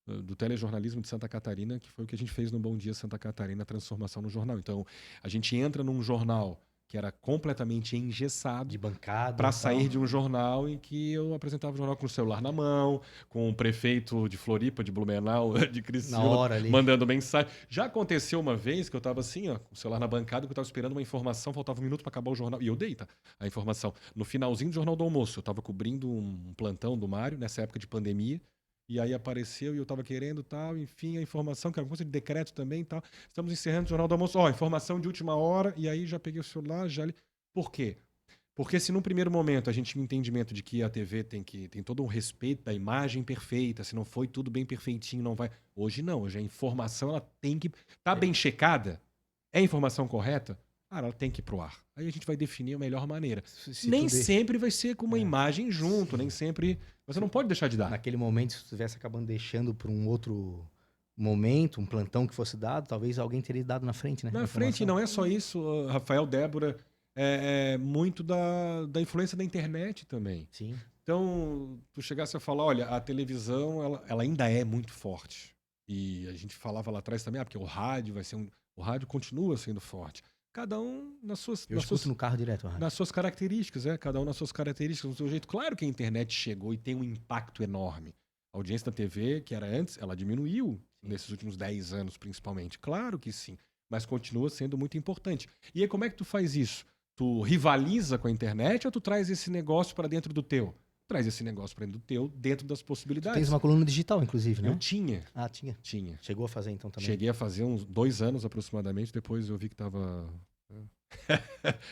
do telejornalismo de Santa Catarina, que foi o que a gente fez no Bom Dia Santa Catarina, a transformação no jornal. Então, a gente entra num jornal que era completamente engessado, De bancada. para e tal. sair de um jornal em que eu apresentava o jornal com o celular na mão, com o prefeito de Floripa, de Blumenau, de Na Criciúma, hora ali. mandando mensagem. Já aconteceu uma vez que eu estava assim, ó, com o celular na bancada, que eu estava esperando uma informação, faltava um minuto para acabar o jornal. E eu dei, tá? A informação. No finalzinho do Jornal do Almoço, eu estava cobrindo um plantão do Mário, nessa época de pandemia. E aí apareceu e eu estava querendo tal, enfim, a informação, que era uma coisa de decreto também e tal. Estamos encerrando o Jornal do Almoço. Ó, informação de última hora, e aí já peguei o celular, já li. Por quê? Porque se num primeiro momento a gente tinha um entendimento de que a TV tem todo um respeito da imagem perfeita, se não foi tudo bem perfeitinho, não vai. Hoje não, hoje a informação ela tem que tá bem checada, é a informação correta, cara, ela tem que ir pro ar. Aí a gente vai definir a melhor maneira. Se Nem tu de- sempre vai ser com uma É. imagem junto, Sim. nem sempre. Você não pode deixar de dar. Naquele momento, se tu estivesse acabando deixando para um outro momento, um plantão que fosse dado, talvez alguém teria dado na frente, né? Na a frente, informação. não é só isso, Rafael, Débora, é muito da influência da internet também. Sim. Então, tu chegasse a falar, olha, a televisão, ela ainda é muito forte. E a gente falava lá atrás também, porque o rádio o rádio continua sendo forte. Cada um Eu escuto no carro direto, a rádio. nas suas características, cada um nas suas características, no seu jeito. Claro que a internet chegou e tem um impacto enorme. A audiência da TV, que era antes, ela diminuiu nesses últimos 10 anos, principalmente. Claro que sim, mas continua sendo muito importante. E aí, como é que tu faz isso? Tu rivaliza com a internet ou tu traz esse negócio para dentro do teu? Traz esse negócio para dentro do teu, dentro das Tu possibilidades. tens uma coluna digital, inclusive, Eu né? tinha. Ah, tinha. Chegou a fazer então também. Cheguei a fazer uns 2 anos aproximadamente, depois eu vi que tava...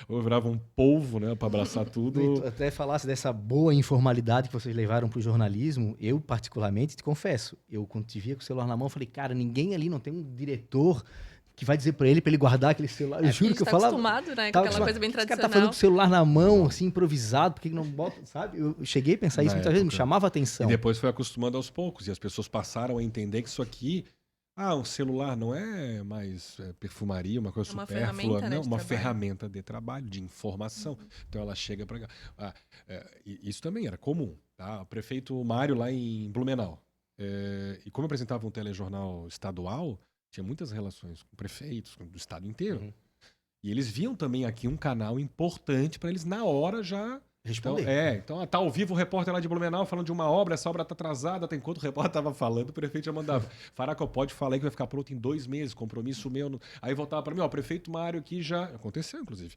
eu virava um polvo, né, para abraçar tudo. Tu até falasse dessa boa informalidade que vocês levaram pro jornalismo, eu particularmente te confesso, eu quando te via com o celular na mão, falei, cara, ninguém ali não tem um diretor que vai dizer pra ele guardar aquele celular. Eu juro que eu tá falava. acostumado, né? Com Tava aquela coisa bem esse cara tá tradicional. fazendo com o celular na mão, assim, improvisado, por que que não bota, sabe? Eu cheguei a pensar isso Na muitas vezes, me época. chamava a atenção. E depois foi acostumando aos poucos. E as pessoas passaram a entender que isso aqui... um celular não é mais perfumaria, uma coisa É uma supérflua. ferramenta, né, Não, de uma trabalho. ferramenta de trabalho, de informação. Então ela chega para cá. Isso também era comum. Tá? O prefeito Mário lá em Blumenau. E como eu apresentava um telejornal estadual, tinha muitas relações com prefeitos do estado inteiro. Uhum. E eles viam também aqui um canal importante para eles, na hora, já... Então, Responder. tá ao vivo o repórter lá de Blumenau falando de uma obra, essa obra tá atrasada, tem enquanto o repórter tava falando, o prefeito já mandava. Faracopode, fala aí que vai ficar pronto em 2 meses, compromisso meu. Aí voltava para mim, ó, o prefeito Mário aqui já... Aconteceu, inclusive.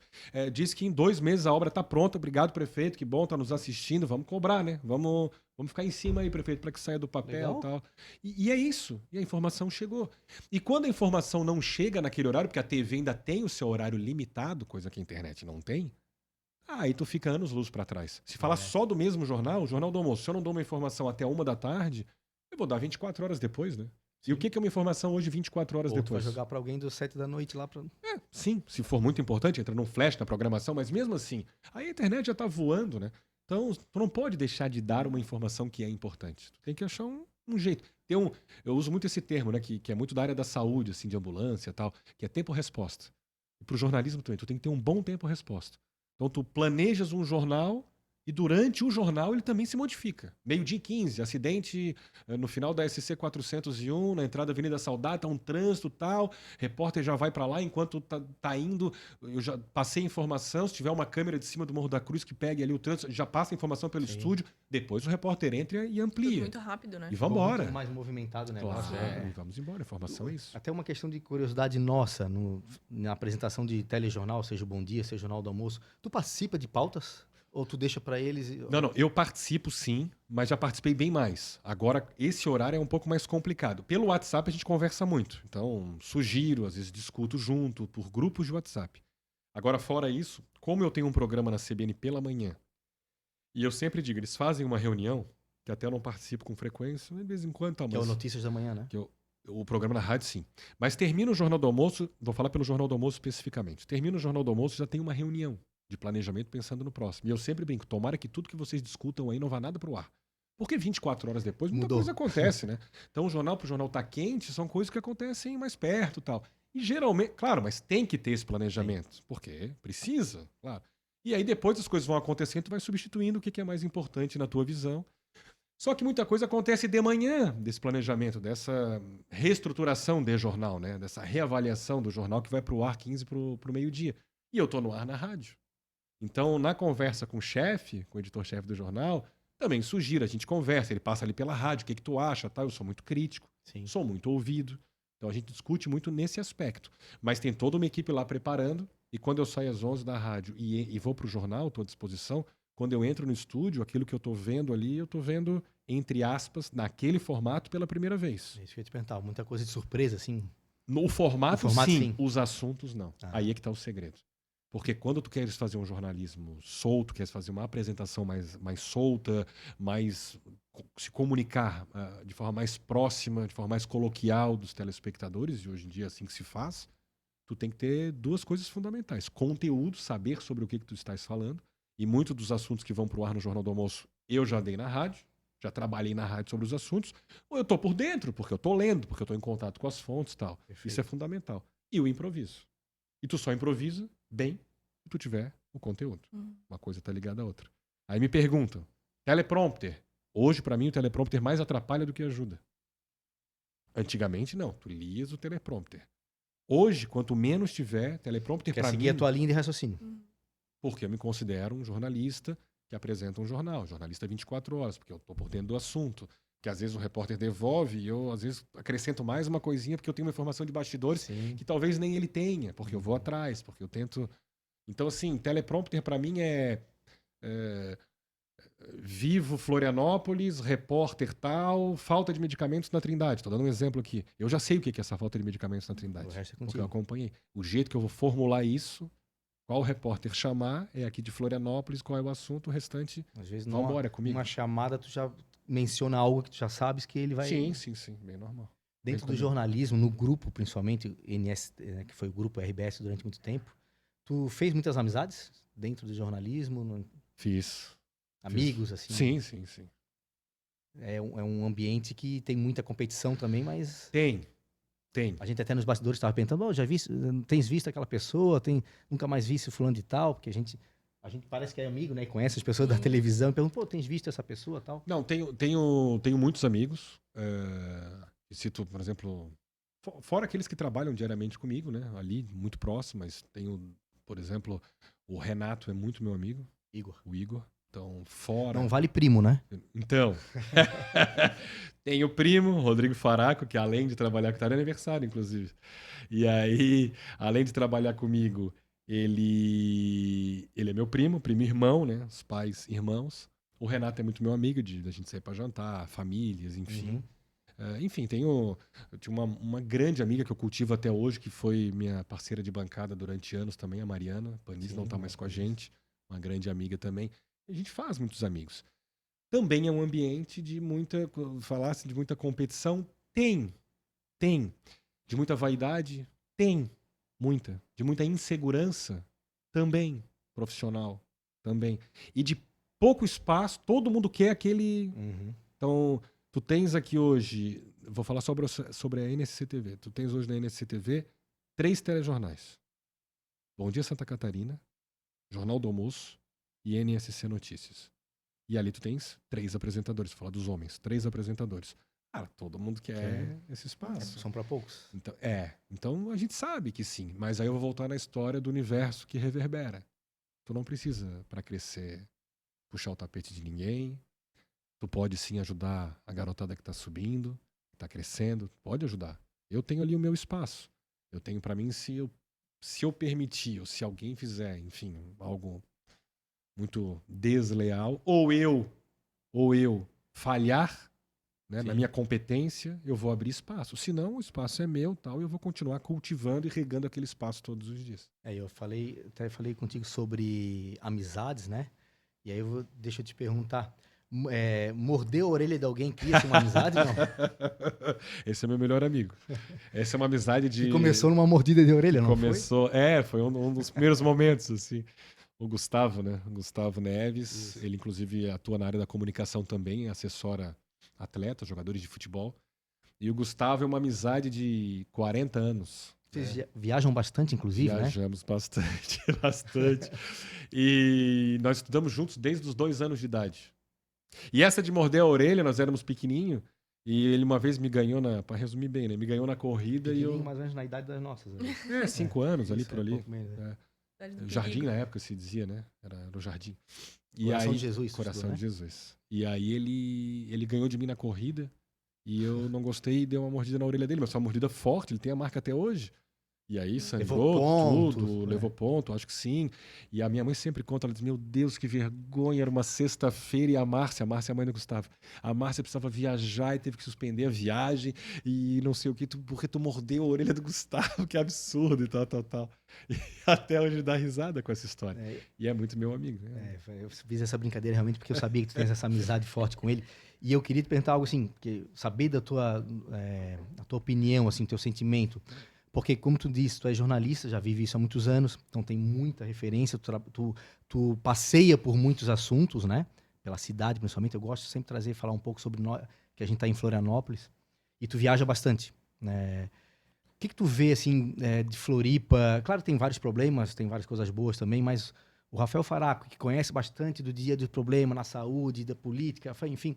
Disse que em 2 meses a obra tá pronta, obrigado, prefeito, que bom, tá nos assistindo, vamos cobrar, né? Vamos ficar em cima aí, prefeito, para que saia do papel e tal. E é isso, e a informação chegou. E quando a informação não chega naquele horário, porque a TV ainda tem o seu horário limitado, coisa que a internet não tem, aí tu fica anos-luz para trás. Se falar só do mesmo jornal, o Jornal do Almoço, se eu não dou uma informação até 1 da tarde, eu vou dar 24 horas depois, né? E o que é uma informação hoje 24 horas Ou tu depois? vai jogar pra alguém dos 7 da noite lá pra... Sim, se for muito importante, entra num flash na programação, mas mesmo assim, aí a internet já tá voando, né? Então, tu não pode deixar de dar uma informação que é importante. Tu tem que achar um jeito. Eu uso muito esse termo, né? Que é muito da área da saúde, assim, de ambulância e tal, que é tempo-resposta. E pro jornalismo também, tu tem que ter um bom tempo-resposta. Então, tu planejas um jornal e durante o jornal ele também se modifica. 12h15, acidente no final da SC 401, na entrada da Avenida Saudade, tá um trânsito tal, repórter já vai para lá enquanto tá indo, eu já passei informação, se tiver uma câmera de cima do Morro da Cruz que pegue ali o trânsito, já passa a informação pelo estúdio, depois o repórter entra e Tudo amplia. muito rápido, né? E vambora. Muito mais movimentado o negócio. Claro, e vamos embora, a informação é isso. Até uma questão de curiosidade nossa, na apresentação de telejornal, seja o Bom Dia, seja o Jornal do Almoço, tu participa de pautas? Ou tu deixa pra eles... Não, eu participo sim, mas já participei bem mais. Agora, esse horário é um pouco mais complicado. Pelo WhatsApp a gente conversa muito. Então, sugiro, às vezes discuto junto, por grupos de WhatsApp. Agora, fora isso, como eu tenho um programa na CBN pela manhã, E eu sempre digo, eles fazem uma reunião, que até eu não participo com frequência, de vez em quando, tá, Que é o mas Notícias da Manhã, né? o programa na rádio, sim. Mas termina o Jornal do Almoço, vou falar pelo Jornal do Almoço especificamente. Termina o Jornal do Almoço, já tem uma reunião de planejamento pensando no próximo. E eu sempre brinco, tomara que tudo que vocês discutam aí não vá nada pro ar. Porque 24 horas depois muita Mudou. coisa acontece, né? Então o jornal pro jornal tá quente, são coisas que acontecem mais perto e tal. E geralmente, claro, mas tem que ter esse planejamento. Porque precisa, claro. E aí depois as coisas vão acontecendo, tu vai substituindo o que é mais importante na tua visão. Só que muita coisa acontece de manhã desse planejamento, dessa reestruturação de jornal, né? Dessa reavaliação do jornal que vai pro ar 15 pro meio-dia. E eu tô no ar na rádio. Então, na conversa com o chefe, com o editor-chefe do jornal, também sugiro, a gente conversa, ele passa ali pela rádio, o que tu acha, tá? Eu sou muito crítico, Sim. sou muito ouvido. Então a gente discute muito nesse aspecto. Mas tem toda uma equipe lá preparando, e quando eu saio às 11 da rádio e vou pro jornal, estou à disposição, quando eu entro no estúdio, aquilo que eu tô vendo ali, eu tô vendo, entre aspas, naquele formato pela primeira vez. É isso que eu ia te perguntar. Muita coisa de surpresa, assim. No formato, formato, sim. sim. Os assuntos, não. Ah. Aí é que tá o segredo. Porque quando tu queres fazer um jornalismo solto, queres fazer uma apresentação mais solta, se comunicar de forma mais próxima, de forma mais coloquial dos telespectadores, e hoje em dia é assim que se faz, tu tem que ter duas coisas fundamentais. Conteúdo, saber sobre o que tu estás falando, e muitos dos assuntos que vão pro ar no Jornal do Almoço eu já dei na rádio, já trabalhei na rádio sobre os assuntos, ou eu tô por dentro, porque eu tô lendo, porque eu tô em contato com as fontes e tal. Perfeito. Isso é fundamental. E o improviso. E tu só improvisa bem se tu tiver o conteúdo. Uma coisa tá ligada à outra. Aí me perguntam, teleprompter. Hoje, pra mim, o teleprompter mais atrapalha do que ajuda. Antigamente, não. Tu lias o teleprompter. Hoje, quanto menos tiver, teleprompter Quer pra seguir mim... a tua linha de raciocínio. Porque eu me considero um jornalista que apresenta um jornal. Jornalista 24 horas, porque eu tô por dentro do assunto. Que às vezes o repórter devolve e eu, às vezes, acrescento mais uma coisinha porque eu tenho uma informação de bastidores Sim. que talvez nem ele tenha, porque eu vou atrás, porque eu tento... Então, assim, teleprompter pra mim é Vivo Florianópolis, repórter tal, falta de medicamentos na Trindade. Tô dando um exemplo aqui. Eu já sei o que é essa falta de medicamentos na Trindade, O resto é porque contigo. eu acompanhei. O jeito que eu vou formular isso, qual repórter chamar, é aqui de Florianópolis, qual é o assunto, o restante, Às vezes, vambora comigo. numa chamada, tu já menciona algo que tu já sabes que ele vai... Sim, bem normal. Dentro do comigo. jornalismo, no grupo, principalmente, NS, né, que foi o grupo RBS durante muito tempo, tu fez muitas amizades dentro do jornalismo? Fiz. Amigos, assim? Sim. É um ambiente que tem muita competição também, mas Tem. a gente até nos bastidores estava perguntando, oh, tens visto aquela pessoa? Nunca mais visto fulano de tal? Porque a gente parece que é amigo, né? E conhece as pessoas da televisão e pergunta, pô, tens visto essa pessoa tal? Não, tenho muitos amigos. Cito, por exemplo, fora aqueles que trabalham diariamente comigo, né? Ali, muito próximo, mas tenho, por exemplo, o Renato é muito meu amigo. O Igor. Então, fora... Não vale primo, né? Então, tem o primo, Rodrigo Faraco, que além de trabalhar com... Tá de aniversário, inclusive. E aí, além de trabalhar comigo, ele é meu primo irmão, né? Os pais irmãos. O Renato é muito meu amigo, da gente sair pra jantar, famílias, enfim. Enfim, eu tinha uma grande amiga que eu cultivo até hoje, que foi minha parceira de bancada durante anos também, a Mariana. Panis não tá mais com a gente, uma grande amiga também. A gente faz muitos amigos. Também é um ambiente de muita, falasse de muita competição, tem. De muita vaidade, tem. Muita. De muita insegurança, também. Profissional, também. E de pouco espaço, todo mundo quer aquele... Então, tu tens aqui hoje, vou falar sobre a NSC-TV, tu tens hoje na NSC-TV 3 telejornais. Bom Dia Santa Catarina, Jornal do Almoço e NSC Notícias. E ali tu tens 3 apresentadores, vou falar dos homens, 3 apresentadores. Cara, todo mundo quer esse espaço. São para poucos. Então a gente sabe que sim, mas aí eu vou voltar na história do universo que reverbera. Tu não precisa, para crescer, puxar o tapete de ninguém. Tu pode sim ajudar a garotada que tá subindo, que tá crescendo, pode ajudar. Eu tenho ali o meu espaço. Eu tenho para mim, se eu permitir, ou se alguém fizer, enfim, algo muito desleal, ou eu falhar, né, na minha competência, eu vou abrir espaço. Senão, o espaço é meu, tal, e eu vou continuar cultivando e regando aquele espaço todos os dias. Eu até falei contigo sobre amizades, né? E aí deixa eu te perguntar, morder a orelha de alguém cria uma amizade, não? Esse é meu melhor amigo. Essa é uma amizade de... Que começou numa mordida de orelha, não começou, foi um dos primeiros momentos, assim. O Gustavo, né? O Gustavo Neves, Isso. ele inclusive atua na área da comunicação também, assessora atletas, jogadores de futebol. E o Gustavo é uma amizade de 40 anos. Vocês viajam bastante, inclusive, né? Viajamos bastante, bastante. E nós estudamos juntos desde os 2 anos de idade. E essa de morder a orelha, nós éramos pequenininho, e ele uma vez me ganhou pra resumir bem, né? Me ganhou na corrida e eu... mais ou menos na idade das nossas. 5 anos, ali Isso, por ali. pouco menos, né? Jardim na época se dizia, né? Era o Jardim. E Coração aí, de Jesus. Coração né? de Jesus. E aí ele ganhou de mim na corrida e eu não gostei e dei uma mordida na orelha dele, mas foi uma mordida forte, ele tem a marca até hoje. E aí sangrou tudo, levou ponto, acho que sim. E a minha mãe sempre conta, ela diz, meu Deus, que vergonha, era uma sexta-feira e a Márcia é a mãe do Gustavo, a Márcia precisava viajar e teve que suspender a viagem e não sei o que, porque tu mordeu a orelha do Gustavo, que absurdo e tal. E até hoje dá risada com essa história. E é muito meu amigo. Né? Eu fiz essa brincadeira realmente porque eu sabia que tu tens essa amizade forte com ele. E eu queria te perguntar algo assim, saber da tua opinião, assim, teu sentimento. Porque, como tu disse, tu é jornalista, já vive isso há muitos anos, então tem muita referência, tu passeia por muitos assuntos, né? Pela cidade, principalmente. Eu gosto sempre de falar um pouco sobre que a gente está em Florianópolis. E tu viaja bastante, né? O que tu vê, assim, de Floripa? Claro que tem vários problemas, tem várias coisas boas também, mas o Rafael Faraco, que conhece bastante do dia a dia do problema na saúde, da política, enfim,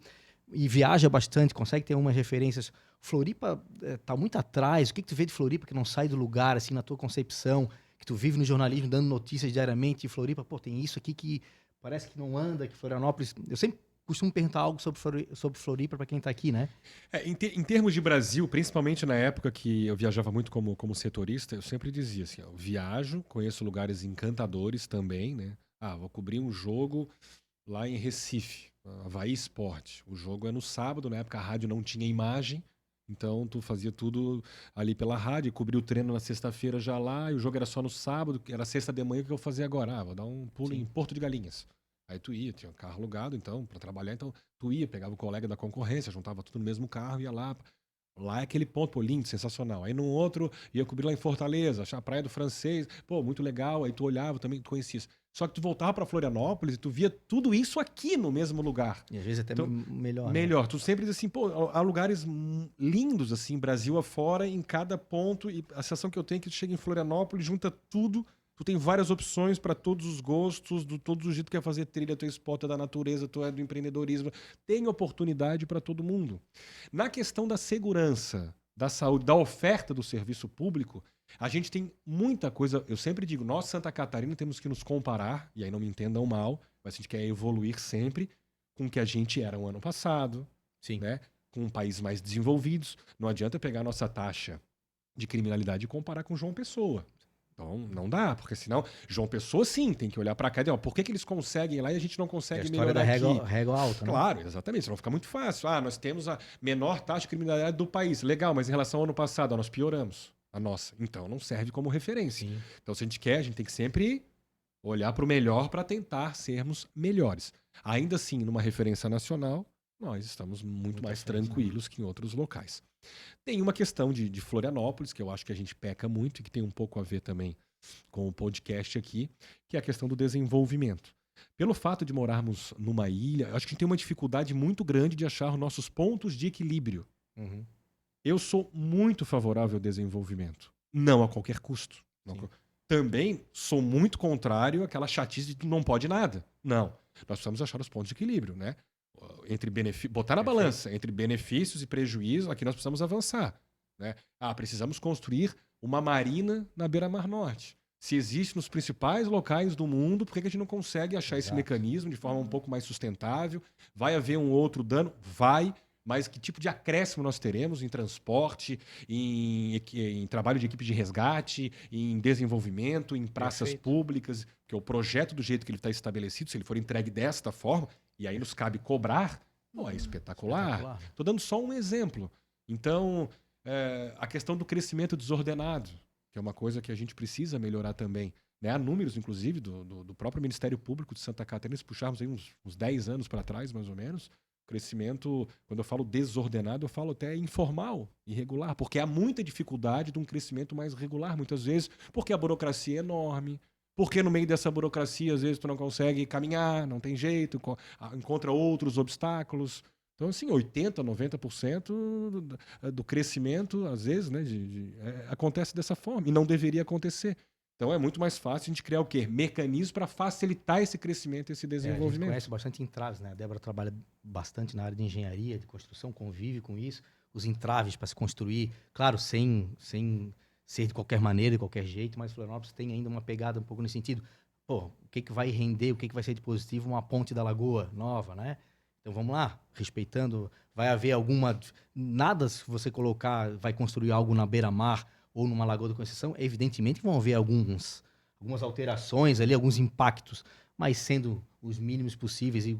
e viaja bastante, consegue ter umas referências. Floripa tá muito atrás. O que tu vê de Floripa que não sai do lugar, assim, na tua concepção, que tu vive no jornalismo dando notícias diariamente, e Floripa, tem isso aqui que parece que não anda, que Florianópolis... Eu sempre costumo perguntar algo sobre Floripa para quem tá aqui, né? Em termos de Brasil, principalmente na época que eu viajava muito como setorista, eu sempre dizia assim, eu viajo, conheço lugares encantadores também, né? Vou cobrir um jogo lá em Recife, Avaí Sport. O jogo é no sábado, na época a rádio não tinha imagem, então tu fazia tudo ali pela rádio, cobria o treino na sexta-feira já lá, e o jogo era só no sábado, era sexta de manhã, o que eu fazia agora? Vou dar um pulo em Porto de Galinhas. Aí tu ia, tinha um carro alugado, então, para trabalhar, então tu ia, pegava o colega da concorrência, juntava tudo no mesmo carro, ia lá. Lá é aquele ponto, lindo, sensacional. Aí no outro, ia cobrir lá em Fortaleza, achar a Praia do Francês, muito legal, aí tu olhava também, tu conhecia isso. Só que tu voltava para Florianópolis e tu via tudo isso aqui no mesmo lugar. E às vezes até melhor. Melhor. Né? Tu sempre diz assim, há lugares lindos, assim, Brasil afora, em cada ponto, e a sensação que eu tenho é que tu chega em Florianópolis, junta tudo. Tu tem várias opções para todos os gostos, todos os jeitos que quer fazer trilha, tu é esporte, da natureza, tu é do empreendedorismo. Tem oportunidade para todo mundo. Na questão da segurança, da saúde, da oferta do serviço público, a gente tem muita coisa. Eu sempre digo, nós, Santa Catarina, temos que nos comparar, e aí não me entendam mal, mas a gente quer evoluir sempre com o que a gente era o ano passado, Sim. Né? Com países mais desenvolvidos. Não adianta pegar a nossa taxa de criminalidade e comparar com João Pessoa. Então, não dá, porque senão, João Pessoa, sim, tem que olhar para cá e dizer, por que eles conseguem ir lá e a gente não consegue melhorar aqui? A história da régua alta, né? Claro, exatamente, senão fica muito fácil. Nós temos a menor taxa de criminalidade do país. Legal, mas em relação ao ano passado, nós pioramos a nossa. Então, não serve como referência. Sim. Então, se a gente quer, a gente tem que sempre olhar para o melhor para tentar sermos melhores. Ainda assim, numa referência nacional, nós estamos muito mais tranquilos que em outros locais. Tem uma questão de Florianópolis, que eu acho que a gente peca muito e que tem um pouco a ver também com o podcast aqui, que é a questão do desenvolvimento. Pelo fato de morarmos numa ilha, eu acho que a gente tem uma dificuldade muito grande de achar nossos pontos de equilíbrio. Uhum. Eu sou muito favorável ao desenvolvimento, não a qualquer custo. Também sou muito contrário àquela chatice de que não pode nada. Não, nós precisamos achar os pontos de equilíbrio, né? Botar na balança entre benefícios e prejuízos, aqui nós precisamos avançar. Né? Precisamos construir uma marina na beira-mar norte. Se existe nos principais locais do mundo, por que a gente não consegue achar esse mecanismo de forma um pouco mais sustentável? Vai haver um outro dano? Vai, mas que tipo de acréscimo nós teremos em transporte, em trabalho de equipe de resgate, em desenvolvimento, em praças públicas? Porque o projeto, do jeito que ele está estabelecido, se ele for entregue desta forma, e aí nos cabe cobrar, é espetacular. Estou dando só um exemplo. Então, a questão do crescimento desordenado, que é uma coisa que a gente precisa melhorar também. né? Há números, inclusive, do próprio Ministério Público de Santa Catarina, se puxarmos aí uns 10 anos para trás, mais ou menos, o crescimento, quando eu falo desordenado, eu falo até informal, irregular, porque há muita dificuldade de um crescimento mais regular, muitas vezes, porque a burocracia é enorme, porque no meio dessa burocracia, às vezes, tu não consegue caminhar, não tem jeito, encontra outros obstáculos. Então, assim, 80%, 90% do crescimento, às vezes, né, acontece dessa forma, e não deveria acontecer. Então, é muito mais fácil a gente criar o quê? Mecanismos para facilitar esse crescimento, esse A gente desenvolvimento. conhece bastante entraves, né? A Débora trabalha bastante na área de engenharia, de construção, convive com isso. Os entraves para se construir, claro, sem ser de qualquer maneira, de qualquer jeito, mas Florianópolis tem ainda uma pegada um pouco nesse sentido. Pô, o que vai render, o que vai ser de positivo uma ponte da Lagoa nova, né? Então vamos lá, respeitando, vai haver alguma... Nada, se você colocar, vai construir algo na beira-mar ou numa Lagoa da Conceição, evidentemente que vão haver algumas alterações ali, alguns impactos, mas sendo os mínimos possíveis e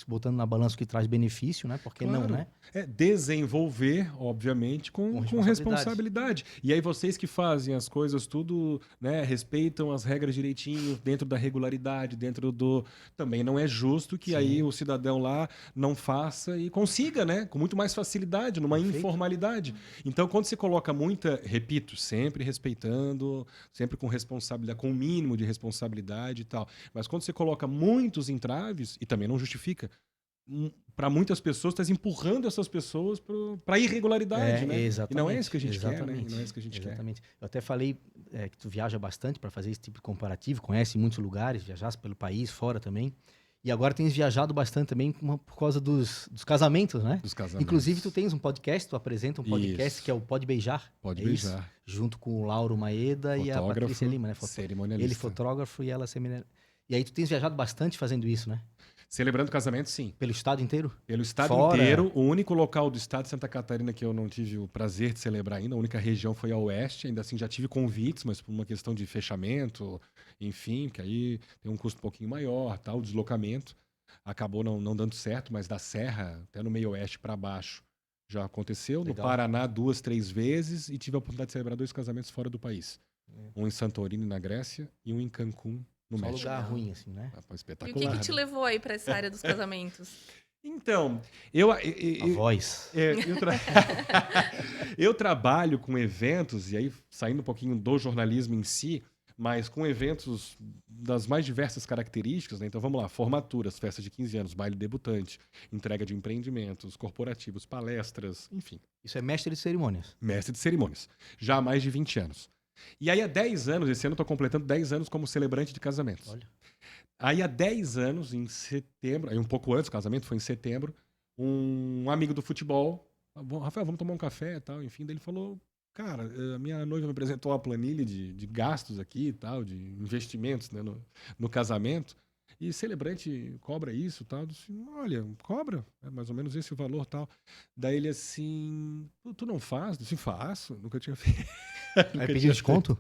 botando na balança o que traz benefício, né? Por que não, Claro. né? É desenvolver, obviamente, com responsabilidade. E aí vocês que fazem as coisas tudo, né, respeitam as regras direitinho, dentro da regularidade, dentro do... Também não é justo que Sim. aí o cidadão lá não faça e consiga, né, com muito mais facilidade, numa Perfeito. informalidade. Então, quando você coloca muita, repito, sempre respeitando, sempre com responsabilidade, com o mínimo de responsabilidade e tal, mas quando você coloca muitos entraves, e também não justifica, para muitas pessoas, estás empurrando essas pessoas para a irregularidade, né? Exatamente, E não é isso que a gente quer, né? exatamente, E não é isso que a gente exatamente. Eu até falei que tu viaja bastante para fazer esse tipo de comparativo, conhece muitos lugares, viajaste pelo país, fora também. E agora tens viajado bastante também por causa dos casamentos, né? Dos casamentos. Inclusive, tu tens um podcast, tu apresenta um podcast Isso. que é o Pode Beijar. Pode é beijar. Isso? Junto com o Lauro Maeda e a Patrícia Lima, né? Cerimonialista. Ele fotógrafo e ela seminarista. E aí tu tens viajado bastante fazendo isso, né? Celebrando casamento, sim. Pelo estado inteiro? Pelo estado Fora. inteiro. O único local do estado de Santa Catarina que eu não tive o prazer de celebrar ainda, a única região foi a oeste. Ainda assim, já tive convites, mas por uma questão de fechamento, enfim, que aí tem um custo um pouquinho maior, tal, o deslocamento. Acabou não dando certo, mas da Serra, até no meio oeste para baixo, já aconteceu. Legal. No Paraná, 2, 3 vezes, e tive a oportunidade de celebrar 2 casamentos fora do país. Um em Santorini, na Grécia, e um em Cancún, no Só México. lugar ruim, assim, né? Foi E o espetacular. que te né? levou aí pra essa área dos casamentos? Então, A voz. eu trabalho com eventos, e aí saindo um pouquinho do jornalismo em si, mas com eventos das mais diversas características, né? Então vamos lá, formaturas, festas de 15 anos, baile debutante, entrega de empreendimentos, corporativos, palestras, enfim. Isso é mestre de cerimônias. Mestre de cerimônias, já há mais de 20 anos. E aí há 10 anos, esse ano eu estou completando 10 anos como celebrante de casamentos. Olha. Aí há 10 anos, em setembro, aí um pouco antes, o casamento foi em setembro, um amigo do futebol, Rafael, vamos tomar um café e tal, enfim, daí ele falou, cara, a minha noiva me apresentou uma planilha de gastos aqui e tal, de investimentos, né, no casamento, e celebrante cobra isso e tal. Eu disse, olha, cobra, é mais ou menos esse o valor e tal. Daí ele assim, tu não faz? Eu disse, faço, nunca tinha feito. Aí pediu desconto?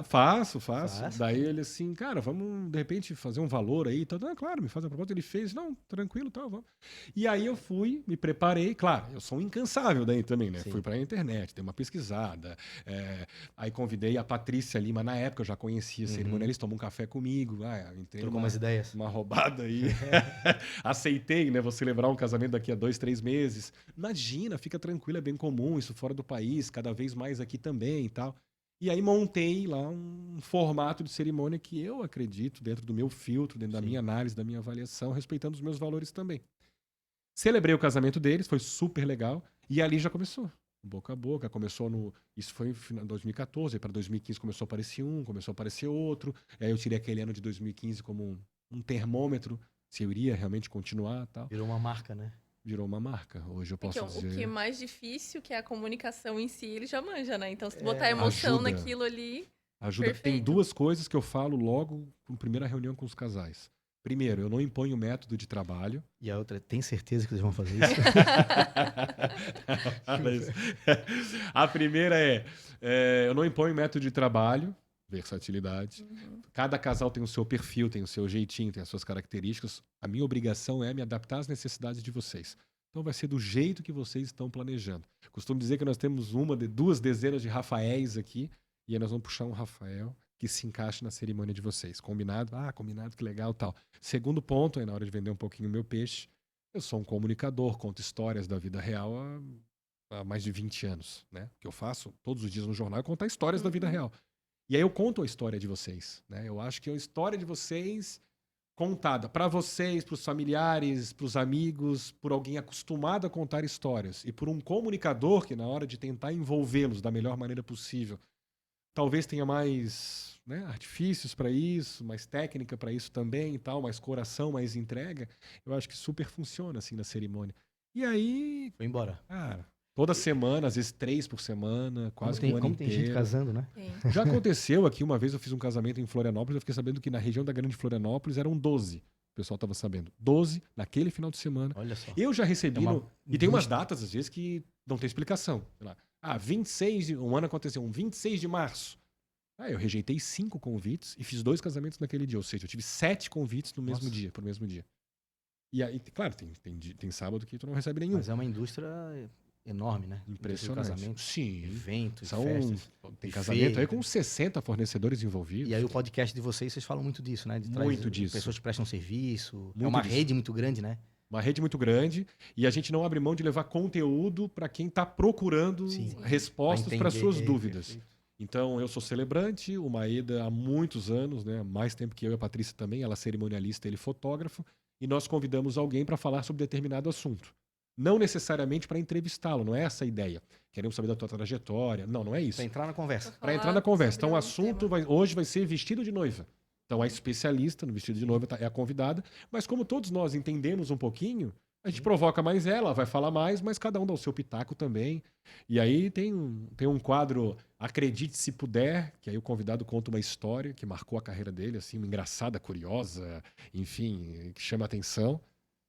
Faço. Faz. Daí ele assim, cara, vamos de repente fazer um valor aí. Tá, claro, me faz a proposta. Ele fez, não, tranquilo, tal, vamos. E aí eu fui, me preparei. Claro, eu sou um incansável daí também, né? Sim. Fui pra internet, dei uma pesquisada. Aí convidei a Patrícia Lima, na época eu já conhecia a cerimonialista, tomou um café comigo. Entrei Trocou umas ideias. uma roubada aí. Aceitei, né? Vou celebrar um casamento daqui a 2, 3 meses. Imagina, fica tranquilo, é bem comum isso fora do país, cada vez mais aqui também e tal. E aí montei lá um formato de cerimônia que eu acredito, dentro do meu filtro, dentro da Sim. minha análise, da minha avaliação, respeitando os meus valores também. Celebrei o casamento deles, foi super legal. E ali já começou. Boca a boca, começou isso foi em 2014, para 2015 começou a aparecer um, começou a aparecer outro. Aí eu tirei aquele ano de 2015 como um termômetro, se eu iria realmente continuar e tal. Virou uma marca, né? Virou uma marca. Hoje eu posso Então, dizer... o que é mais difícil, que é a comunicação em si, ele já manja, né? Então, se tu botar emoção ajuda. naquilo ali... Ajuda. Tem Perfeito. 2 coisas que eu falo logo na primeira reunião com os casais. Primeiro, eu não imponho método de trabalho. E a outra, tem certeza que eles vão fazer isso? A primeira eu não imponho método de trabalho, versatilidade. Cada casal tem o seu perfil, tem o seu jeitinho, tem as suas características. A minha obrigação é me adaptar às necessidades de vocês. Então vai ser do jeito que vocês estão planejando. Costumo dizer que nós temos 2 dezenas de Rafaéis aqui, E aí nós vamos puxar um Rafael que se encaixe na cerimônia de vocês. Combinado? Ah, combinado, que legal, tal. Segundo ponto, aí na hora de vender um pouquinho o meu peixe, eu sou um comunicador, conto histórias da vida real há mais de 20 anos, né? O que eu faço todos os dias no jornal é contar histórias da vida real. E aí eu conto a história de vocês, né? Eu acho que a história de vocês contada para vocês, para os familiares, para os amigos, por alguém acostumado a contar histórias e por um comunicador que na hora de tentar envolvê-los da melhor maneira possível, talvez tenha mais, né, artifícios para isso, mais técnica para isso também e tal, mais coração, mais entrega, eu acho que super funciona assim na cerimônia. E aí, Foi embora. cara, toda semana, às vezes 3 por semana, quase um ano Como tem gente inteiro. casando, né? Tem. Já aconteceu aqui, uma vez eu fiz um casamento em Florianópolis, eu fiquei sabendo que na região da Grande Florianópolis eram 12. O pessoal estava sabendo. 12 naquele final de semana. Olha só. Eu já recebi. É uma E tem umas indústria. datas, às vezes, que não tem explicação. Sei lá. 26 um ano aconteceu, um 26 de março. Eu rejeitei 5 convites e fiz 2 casamentos naquele dia. Ou seja, eu tive 7 convites no mesmo Nossa. dia, pro mesmo dia. E aí, claro, tem sábado que tu não recebe nenhum. Mas é uma indústria enorme, né? Impressionante. Casamento, Sim. eventos, São, festas. tem buffet. casamento aí com 60 fornecedores envolvidos. E aí o podcast de vocês falam muito disso, né? Muito disso. Pessoas que prestam serviço. Muito É uma disso. rede muito grande, né? Uma rede muito grande e a gente não abre mão de levar conteúdo para quem está procurando Sim. respostas Pra para suas entender, dúvidas. perfeito. Então, eu sou celebrante, o Maeda há muitos anos, né? Mais tempo que eu e a Patrícia também, ela é cerimonialista, ele fotógrafo, e nós convidamos alguém para falar sobre determinado assunto. Não necessariamente para entrevistá-lo, não é essa a ideia. Queremos saber da tua trajetória. Não, não é isso. Pra entrar na conversa. Para entrar na conversa. Então, o sobre assunto hoje vai ser vestido de noiva. Então, a especialista no vestido de noiva é a convidada. Mas como todos nós entendemos um pouquinho, a gente provoca mais ela, vai falar mais, mas cada um dá o seu pitaco também. E aí tem um quadro Acredite Se Puder, que aí o convidado conta uma história que marcou a carreira dele, assim, uma engraçada, curiosa, enfim, que chama atenção.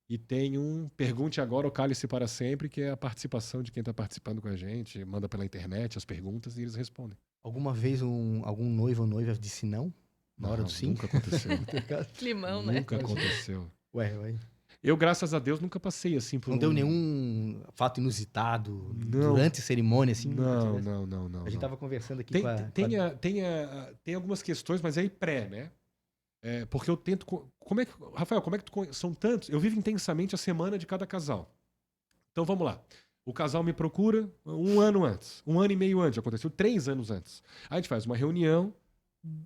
E tem um Pergunte Agora ou Cale-se Para Sempre, que é a participação de quem está participando com a gente, manda pela internet as perguntas e eles respondem. Alguma vez algum noivo ou noiva disse não? Na hora Não, do sim? Nunca aconteceu. Climão, né? Nunca aconteceu. Ué. Eu, graças a Deus, nunca passei assim por Não deu nenhum fato inusitado Não. durante a cerimônia, assim? Não. A gente tava conversando aqui Tem algumas questões, mas aí pré, né? Porque eu tento... Rafael, como é que são tantos? Eu vivo intensamente a semana de cada casal. Então, vamos lá. O casal me procura 1 ano antes. 1 ano e meio antes. Aconteceu 3 anos antes. Aí a gente faz uma reunião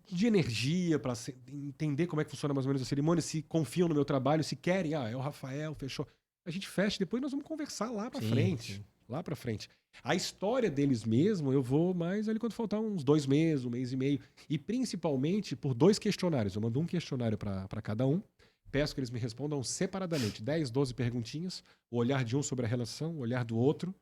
de energia para entender como é que funciona mais ou menos a cerimônia, se confiam no meu trabalho, se querem. É o Rafael, fechou. A gente fecha, depois nós vamos conversar lá para frente. Sim. Lá para frente. A história deles mesmo, eu vou mais ali quando faltar uns 2 meses, 1 mês e meio. E principalmente por 2 questionários. Eu mando um questionário para cada um. Peço que eles me respondam separadamente. 10, 12 perguntinhas. O olhar de um sobre a relação, o olhar do outro.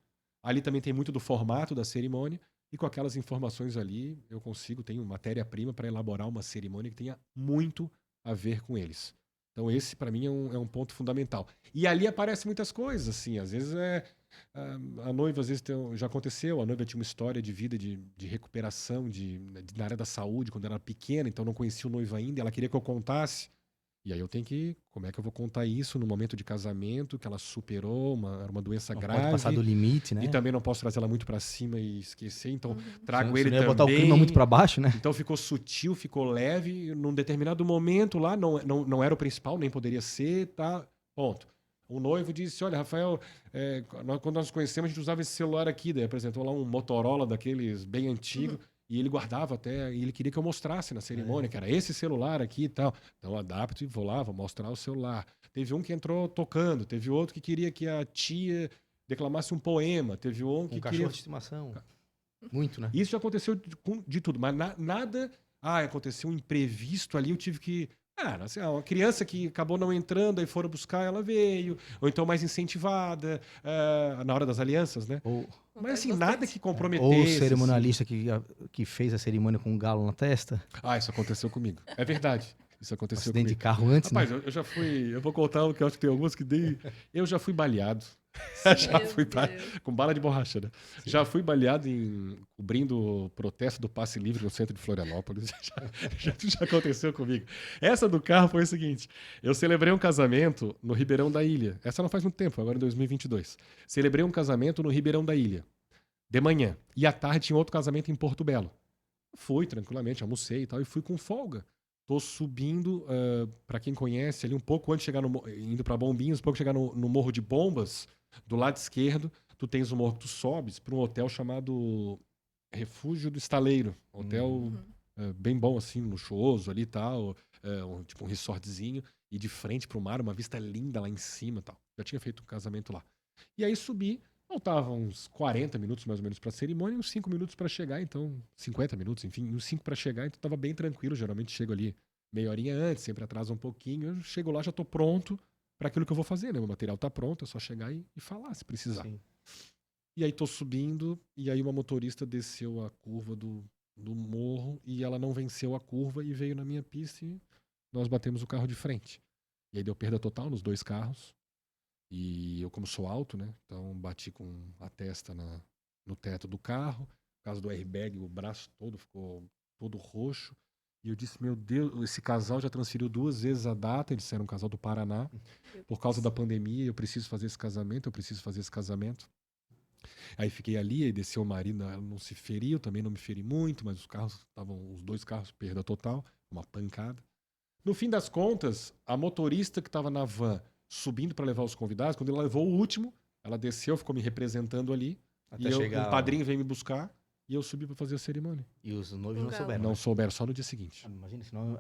Ali também tem muito do formato da cerimônia. E com aquelas informações ali, eu tenho matéria-prima para elaborar uma cerimônia que tenha muito a ver com eles. Então esse, para mim, é um ponto fundamental. E ali aparecem muitas coisas, assim. Às vezes a noiva, às vezes já aconteceu, a noiva tinha uma história de vida, de recuperação na área da saúde, quando ela era pequena, então não conhecia o noivo ainda, ela queria que eu contasse. E aí eu tenho como é que eu vou contar isso no momento de casamento, que ela superou, era uma doença grave. Pode passar do limite, né? E também não posso trazer ela muito pra cima e esquecer, então trago Senão ele ia também. botar o clima muito pra baixo, né? Então ficou sutil, ficou leve, e num determinado momento lá, não era o principal, nem poderia ser, tá? Ponto. O noivo disse, olha, Rafael, quando nós conhecemos, a gente usava esse celular aqui, daí apresentou lá um Motorola daqueles bem antigo, e ele guardava até, e ele queria que eu mostrasse na cerimônia, que era esse celular aqui e tal. Então eu adapto e vou lá, vou mostrar o celular. Teve um que entrou tocando, teve outro que queria que a tia declamasse um poema, teve um que Um queria... cachorro de estimação. Muito, né? Isso já aconteceu de tudo, mas nada... aconteceu um imprevisto ali, eu tive que... assim, uma criança que acabou não entrando, aí foram buscar, ela veio. Ou então mais incentivada, na hora das alianças, né? Mas assim, nada que comprometesse. Ou o cerimonialista que fez a cerimônia com um galo na testa. Isso aconteceu comigo. É verdade. Isso aconteceu Acidente de comigo. carro antes, Rapaz, né? eu já fui... Eu vou contar o que eu acho que tem alguns que dei... Eu já fui baleado. Já fui com bala de borracha, né? Sim. Já fui baleado cobrindo o protesto do passe livre no centro de Florianópolis. Já aconteceu comigo. Essa do carro foi o seguinte. Eu celebrei um casamento no Ribeirão da Ilha. Essa não faz muito tempo, agora em 2022. Celebrei um casamento no Ribeirão da Ilha. De manhã. E à tarde tinha outro casamento em Porto Belo. Fui tranquilamente, almocei e tal, e fui com folga. Tô subindo, pra quem conhece, ali um pouco antes de chegar indo pra Bombinhas, um pouco chegar no Morro de Bombas, do lado esquerdo, tu tens um morro que tu sobes pra um hotel chamado Refúgio do Estaleiro. Hotel Uhum. bem bom, assim, luxuoso ali e tal, tipo um resortzinho, e de frente pro mar, uma vista linda lá em cima e tal. Já tinha feito um casamento lá. E aí subi, faltava uns 40 minutos mais ou menos pra cerimônia e uns 5 minutos pra chegar, então 50 minutos, enfim, uns 5 pra chegar, então tava bem tranquilo. Geralmente chego ali meia horinha antes, sempre atrasa um pouquinho. Eu chego lá, já tô pronto pra aquilo que eu vou fazer, né? O material tá pronto, é só chegar e falar se precisar. Sim. E aí tô subindo, e aí uma motorista desceu a curva do morro e ela não venceu a curva e veio na minha pista e nós batemos o carro de frente. E aí deu perda total nos dois carros. E eu, como sou alto, né? Então bati com a testa no teto do carro. Por causa do airbag, o braço todo ficou todo roxo. E eu disse, meu Deus, esse casal já transferiu 2 vezes a data. Eles eram um casal do Paraná. Por causa da pandemia, eu preciso fazer esse casamento, eu preciso fazer esse casamento. Aí fiquei ali, aí desceu o marido, ela não se feriu, também não me feri muito, mas os 2 carros, perda total, uma pancada. No fim das contas, a motorista que estava na van subindo para levar os convidados, quando ela levou o último, ela desceu, ficou me representando ali, Até e chegar um padrinho veio me buscar, e eu subi para fazer a cerimônia. E os noivos Um não galo. souberam. Não Né? souberam, só no dia seguinte. Imagina, senão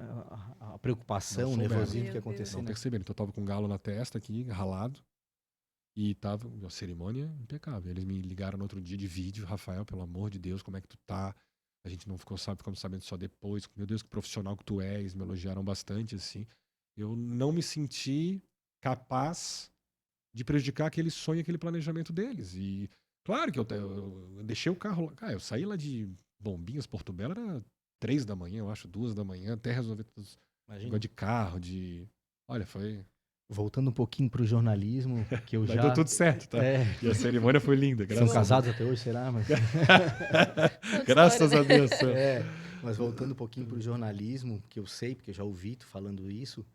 a preocupação, Não o souberam. nervosismo que ia Meu acontecer, Não né? perceberam. Então eu tava com um galo na testa aqui, ralado, e tava a cerimônia impecável. Eles me ligaram no outro dia de vídeo, Rafael, pelo amor de Deus, como é que tu tá? A gente não ficamos sabendo só depois. Meu Deus, que profissional que tu és. Me elogiaram bastante, assim. Eu não me senti capaz de prejudicar aquele sonho, aquele planejamento deles. E claro que eu deixei o carro lá. Cara, eu saí lá de Bombinhas, Porto Belo, era 3 da manhã, eu acho, 2 da manhã, até resolver tudo. Imagina. Negócio de carro, Olha, foi. Voltando um pouquinho pro jornalismo, que eu Mas já... deu tudo certo, tá? É, E a cerimônia foi linda, são graças a casados até hoje, será? Mas... Deus. Graças a Deus. Mas voltando um pouquinho pro jornalismo, que eu sei, porque eu já ouvi tu falando isso,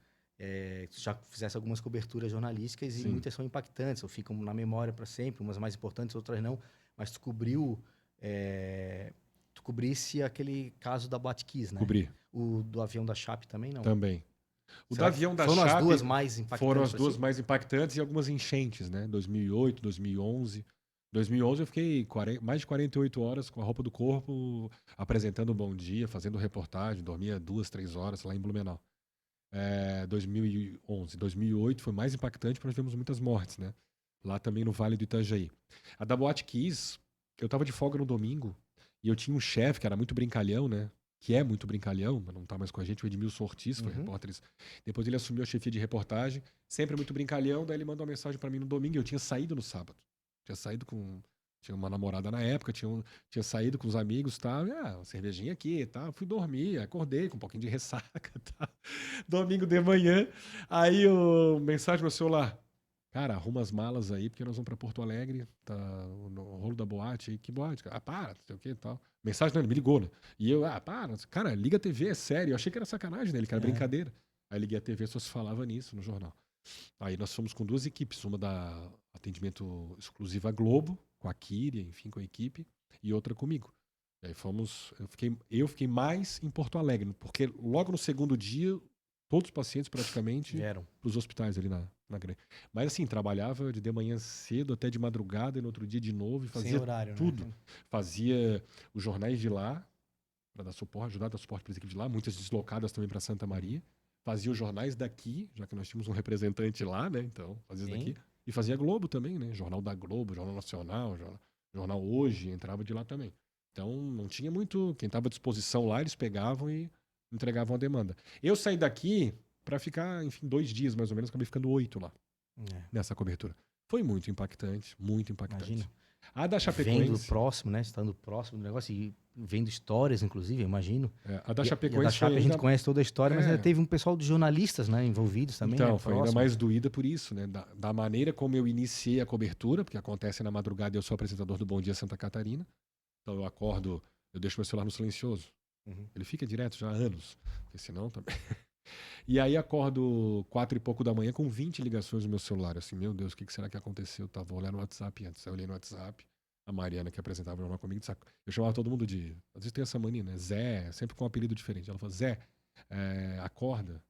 tu já fizesse algumas coberturas jornalísticas e Sim. muitas são impactantes, ou ficam na memória para sempre, umas mais importantes, outras não. Mas tu cobrisse aquele caso da Boate Kiss, né? Cobri. O do avião da Chape também não. Também. O Será do avião da foram Chape as duas mais impactantes? foram as pra duas ti? mais impactantes e algumas enchentes, né? 2008, 2011. 2011 eu fiquei mais de 48 horas com a roupa do corpo, apresentando Bom Dia, fazendo reportagem, dormia 2, 3 horas lá em Blumenau. 2011. 2008 foi mais impactante porque nós tivemos muitas mortes, né? Lá também no Vale do Itajaí. A da Boate Kiss, eu tava de folga no domingo e eu tinha um chefe que era muito brincalhão, né? Que é muito brincalhão, mas não tá mais com a gente, o Edmilson Ortiz, foi repórter. Depois ele assumiu a chefia de reportagem, sempre muito brincalhão, daí ele mandou uma mensagem pra mim no domingo, e eu tinha saído no sábado. Tinha uma namorada na época, tinha saído com os amigos, tá? Uma cervejinha aqui, tá? Fui dormir, acordei com um pouquinho de ressaca, tá? Domingo de manhã, aí mensagem no meu celular. Cara, arruma as malas aí, porque nós vamos pra Porto Alegre, tá no rolo da boate aí. Que boate? Ah, para, não sei o que e tal. Mensagem, não, ele me ligou, né? E eu, para, cara, liga a TV, é sério. Eu achei que era sacanagem dele, que era brincadeira. Aí liguei a TV, só se falava nisso no jornal. Aí nós fomos com 2 equipes, uma da atendimento exclusivo à Globo, com a Kíria, enfim, com a equipe, e outra comigo. E aí eu fiquei mais em Porto Alegre, porque logo no segundo dia, todos os pacientes praticamente Vieram para os hospitais ali na grande. Mas assim, trabalhava de manhã cedo até de madrugada e no outro dia de novo e fazia sem horário, tudo. né? Fazia os jornais de lá, para dar suporte, ajudar a dar suporte para as equipes de lá, muitas deslocadas também para Santa Maria. Fazia os jornais daqui, já que nós tínhamos um representante lá, né? Então, fazia isso daqui. E fazia Globo também, né? Jornal da Globo, Jornal Nacional, Jornal Hoje, entrava de lá também. Então, não tinha muito... Quem estava à disposição lá, eles pegavam e entregavam a demanda. Eu saí daqui para ficar, enfim, 2 dias mais ou menos, acabei ficando 8 lá, nessa cobertura. Foi muito impactante, muito impactante. Imagina. A da Chapecoense... Vendo próximo, né? Estando próximo do negócio e vendo histórias, inclusive, eu imagino. A da E Chapecoense a da Chape a gente conhece toda a história, mas ainda teve um pessoal de jornalistas, né, envolvidos também. Então, né, foi ainda mais doída por isso, né? Da maneira como eu iniciei a cobertura, porque acontece na madrugada e eu sou apresentador do Bom Dia Santa Catarina. Então eu acordo, eu deixo meu celular no silencioso. Ele fica direto já há anos, porque senão também... E aí acordo 4 e pouco da manhã com 20 ligações no meu celular. Assim, meu Deus, o que será que aconteceu? Vou olhar no WhatsApp antes. Aí eu olhei no WhatsApp, A Mariana, que apresentava o jornal comigo, eu chamava todo mundo de... Às vezes tem essa mania, né? Zé, sempre com um apelido diferente. Ela falou, Zé, acorda.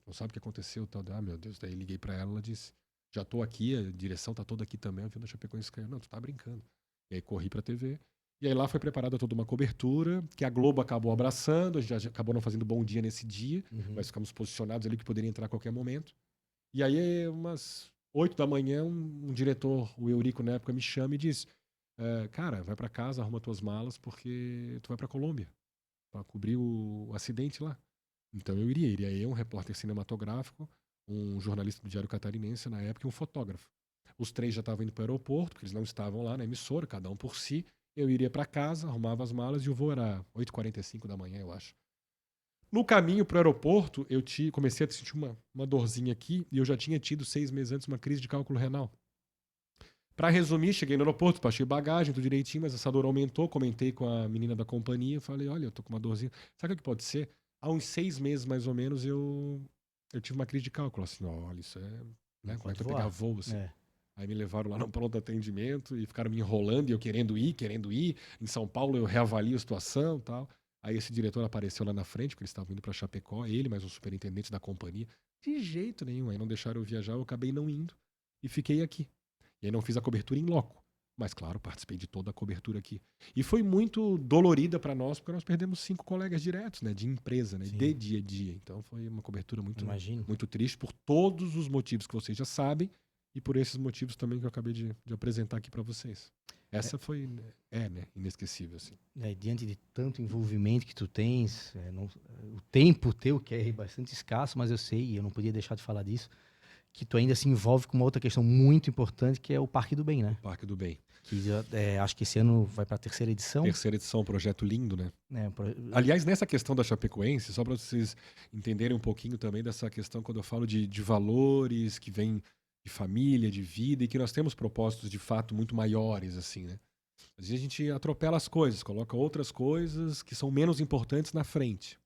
Não sabe o que aconteceu. Tal. Meu Deus. Daí liguei pra ela, ela disse, já tô aqui, a direção tá toda aqui também. Eu vi da Chapecoense caiu. Não, tu tá brincando. E aí corri pra TV. E aí lá foi preparada toda uma cobertura, que a Globo acabou abraçando, a gente acabou não fazendo bom dia nesse dia, mas ficamos posicionados ali que poderia entrar a qualquer momento. E aí, umas 8 da manhã, um diretor, o Eurico na época, me chama e diz, cara, vai pra casa, arruma tuas malas, porque tu vai pra Colômbia, pra cobrir o acidente lá. Então eu iria eu, um repórter cinematográfico, um jornalista do Diário Catarinense na época e um fotógrafo. Os 3 já estavam indo para o aeroporto, porque eles não estavam lá na emissora, cada um por si. Eu iria para casa, arrumava as malas e o voo era 8h45 da manhã, eu acho. No caminho para o aeroporto, eu comecei a sentir uma dorzinha aqui e eu já tinha tido 6 meses antes uma crise de cálculo renal. Para resumir, cheguei no aeroporto, despachei bagagem, tudo direitinho, mas essa dor aumentou, comentei com a menina da companhia, falei, olha, eu tô com uma dorzinha. Sabe o que pode ser? Há uns 6 meses, mais ou menos, eu tive uma crise de cálculo. Assim, olha, isso né? Como é que eu pegar voo, assim? Aí me levaram lá no pronto atendimento e ficaram me enrolando e eu querendo ir. Em São Paulo eu reavalio a situação e tal. Aí esse diretor apareceu lá na frente, porque eles estavam indo para Chapecó, ele, mais um superintendente da companhia. De jeito nenhum, aí não deixaram eu viajar, eu acabei não indo e fiquei aqui. E aí não fiz a cobertura em loco. Mas, claro, participei de toda a cobertura aqui. E foi muito dolorida para nós, porque nós perdemos 5 colegas diretos, né? De empresa, né? De dia a dia. Então foi uma cobertura muito triste por todos os motivos que vocês já sabem e por esses motivos também que eu acabei de apresentar aqui para vocês. Essa foi, né? Inesquecível, assim. Diante de tanto envolvimento que tu tens, o tempo teu, que é bastante escasso, mas eu sei, e eu não podia deixar de falar disso, que tu ainda se envolve com uma outra questão muito importante, que é o Parque do Bem, né? O Parque do Bem. Que acho que esse ano vai para a 3ª edição. 3ª edição, projeto lindo, né? Aliás, nessa questão da Chapecoense, só para vocês entenderem um pouquinho também dessa questão, quando eu falo de valores que vêm de família, de vida, e que nós temos propósitos de fato muito maiores, assim, né? Às vezes a gente atropela as coisas, coloca outras coisas que são menos importantes na frente.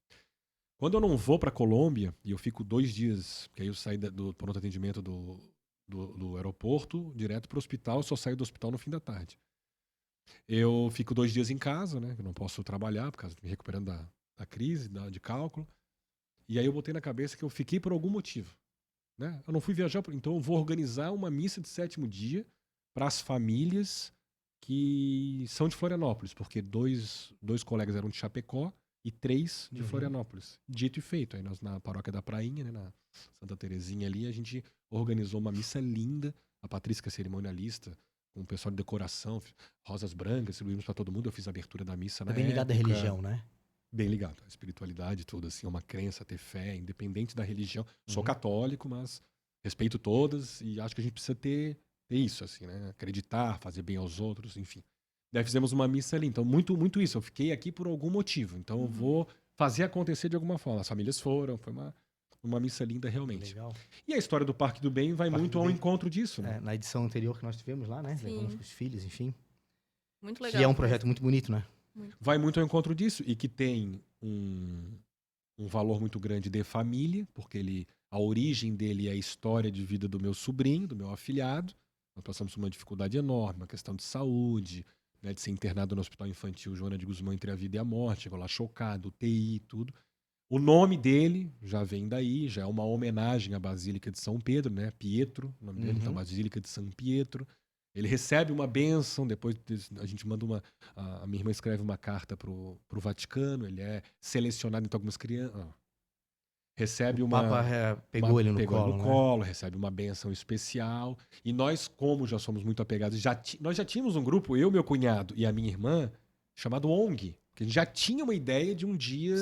Quando eu não vou para Colômbia, e eu fico 2 dias, porque aí eu saí do pronto atendimento do aeroporto, direto para o hospital, só saio do hospital no fim da tarde. Eu fico 2 dias em casa, né? Eu não posso trabalhar, por causa de me recuperando da crise, de cálculo. E aí eu botei na cabeça que eu fiquei por algum motivo, né? Eu não fui viajar, então eu vou organizar uma missa de 7º dia para as famílias que são de Florianópolis, porque dois colegas eram de Chapecó e 3 de Florianópolis. Dito e feito. Aí nós, na paróquia da Prainha, né, na Santa Terezinha ali, a gente organizou uma missa linda. A Patrícia, que é cerimonialista, com o pessoal de decoração, rosas brancas, distribuímos para todo mundo. Eu fiz a abertura da missa na época. Bem ligado à religião, né? Bem ligado. A espiritualidade, tudo assim, é uma crença, ter fé, independente da religião. Sou católico, mas respeito todas e acho que a gente precisa ter isso, assim, né? Acreditar, fazer bem aos outros, enfim. Daí fizemos uma missa ali. Então, muito, muito isso. Eu fiquei aqui por algum motivo. Então, eu vou fazer acontecer de alguma forma. As famílias foram, foi uma missa linda realmente. Legal. E a história do Parque do Bem vai muito ao encontro disso, né? Na edição anterior que nós tivemos lá, né? Sim. Levamos os filhos, enfim. Muito legal. Que é um projeto muito bonito, né? Vai muito ao encontro disso e que tem um valor muito grande de família, porque a origem dele é a história de vida do meu sobrinho, do meu afilhado. Nós passamos por uma dificuldade enorme, uma questão de saúde, né, de ser internado no Hospital Infantil Joana de Guzmão entre a vida e a morte, chegou lá chocado, UTI, tudo. O nome dele já vem daí, já é uma homenagem à Basílica de São Pedro, né? Pietro, o nome dele, então Basílica de São Pietro. Ele recebe uma bênção, depois a gente manda a minha irmã escreve uma carta pro Vaticano, ele é selecionado entre algumas crianças. Recebe o Papa pegou ele no colo, recebe uma bênção especial. E nós, como já somos muito apegados, nós já tínhamos um grupo, eu, meu cunhado e a minha irmã, chamado ONG, que a gente já tinha uma ideia de um dia,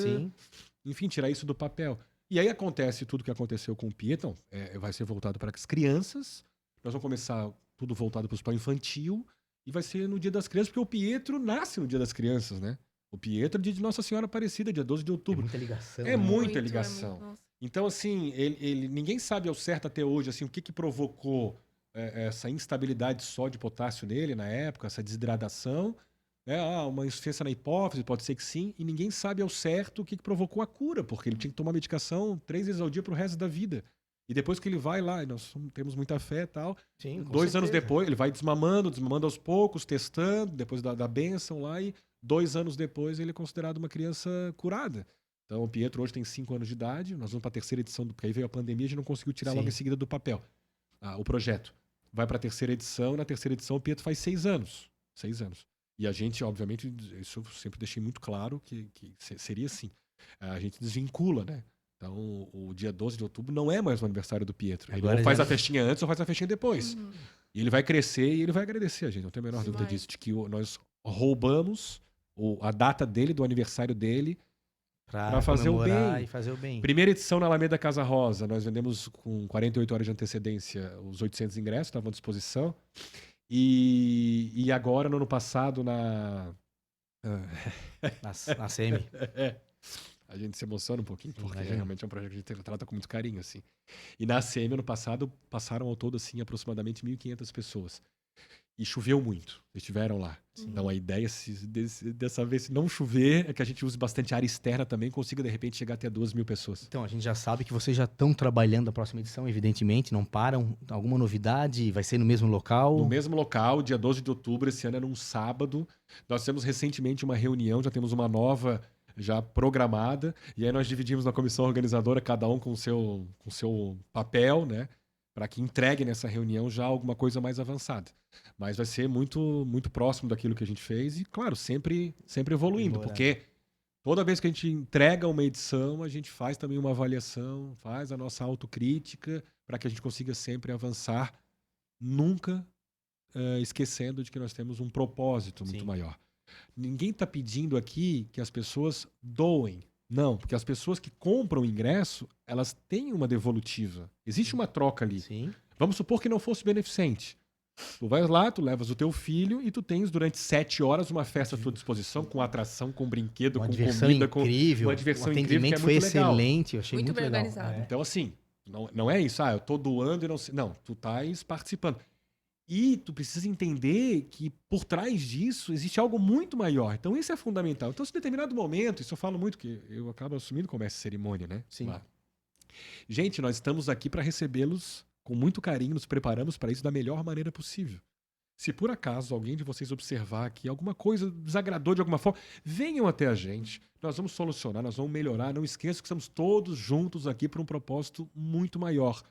enfim, tirar isso do papel. E aí acontece tudo que aconteceu com o Pietro, vai ser voltado para as crianças, nós vamos começar tudo voltado para o hospital infantil, e vai ser no Dia das Crianças, porque o Pietro nasce no Dia das Crianças, né? O Pietro é dia de Nossa Senhora Aparecida, dia 12 de outubro. É muita ligação. É muita ligação. Então, assim, ninguém sabe ao certo até hoje assim, o que provocou essa instabilidade só de potássio nele na época, essa desidratação. Uma insuficiência na hipófise, pode ser que sim, e ninguém sabe ao certo o que provocou a cura, porque ele tinha que tomar medicação 3 vezes ao dia pro resto da vida. E depois que ele vai lá, e nós temos muita fé e tal, Sim, com 2 anos certeza. depois, ele vai desmamando aos poucos, testando, depois da bênção lá, e 2 anos depois ele é considerado uma criança curada. Então o Pietro hoje tem 5 anos de idade, nós vamos para a terceira edição, porque aí veio a pandemia, a gente não conseguiu tirar logo Sim. em seguida do papel o projeto. Vai para a terceira edição, na terceira edição o Pietro faz 6 anos. 6 anos. E a gente, obviamente, isso eu sempre deixei muito claro que seria assim. A gente desvincula, né? Então, o dia 12 de outubro não é mais o aniversário do Pietro. Ele Agora ou faz já- a festinha antes ou faz a festinha depois. E ele vai crescer e ele vai agradecer a gente, não tenho a menor dúvida Vai. disso. De que nós roubamos a data dele, do aniversário dele. Pra fazer o comemorar bem. e fazer o bem. Primeira edição na Alameda Casa Rosa, nós vendemos com 48 horas de antecedência os 800 ingressos, estavam à disposição. E agora, no ano passado, Na SEMI. a gente se emociona um pouquinho, porque Imagino. realmente é um projeto que a gente trata com muito carinho, assim. E na ACM, ano passado, passaram ao todo, assim, aproximadamente 1.500 pessoas. E choveu muito, eles estiveram lá. Então a ideia, dessa vez, se não chover, é que a gente use bastante área externa também, consiga, de repente, chegar até 2.000 pessoas. Então, a gente já sabe que vocês já estão trabalhando a próxima edição, evidentemente, não param. Alguma novidade? Vai ser no mesmo local? No mesmo local, dia 12 de outubro, esse ano era um sábado. Nós temos recentemente uma reunião, já temos uma nova já programada, e aí nós dividimos na comissão organizadora, cada um com o seu papel, né? Para que entregue nessa reunião já alguma coisa mais avançada. Mas vai ser muito, muito próximo daquilo que a gente fez e, claro, sempre evoluindo, Aprimorando. porque toda vez que a gente entrega uma edição, a gente faz também uma avaliação, faz a nossa autocrítica para que a gente consiga sempre avançar, nunca esquecendo de que nós temos um propósito muito Sim. maior. Ninguém está pedindo aqui que as pessoas doem. Não, porque as pessoas que compram o ingresso, elas têm uma devolutiva. Existe uma troca ali. Sim. Vamos supor que não fosse beneficente. Tu vais lá, tu levas o teu filho e tu tens durante 7 horas uma festa à tua disposição, com atração, com brinquedo, Uma com diversão comida, incrível. uma diversão o incrível, que atendimento é foi muito legal. excelente. Eu achei Muito muito bem legal. organizado. Então, assim, não é isso, eu tô doando e não sei. Não, tu estás participando. E tu precisa entender que por trás disso existe algo muito maior. Então, isso é fundamental. Então, se em determinado momento, isso eu falo muito, que eu acabo assumindo como essa cerimônia, né? Sim. Lá. Gente, nós estamos aqui para recebê-los com muito carinho, nos preparamos para isso da melhor maneira possível. Se por acaso alguém de vocês observar que alguma coisa desagradou de alguma forma, venham até a gente. Nós vamos solucionar, nós vamos melhorar. Não esqueçam que estamos todos juntos aqui para um propósito muito maior,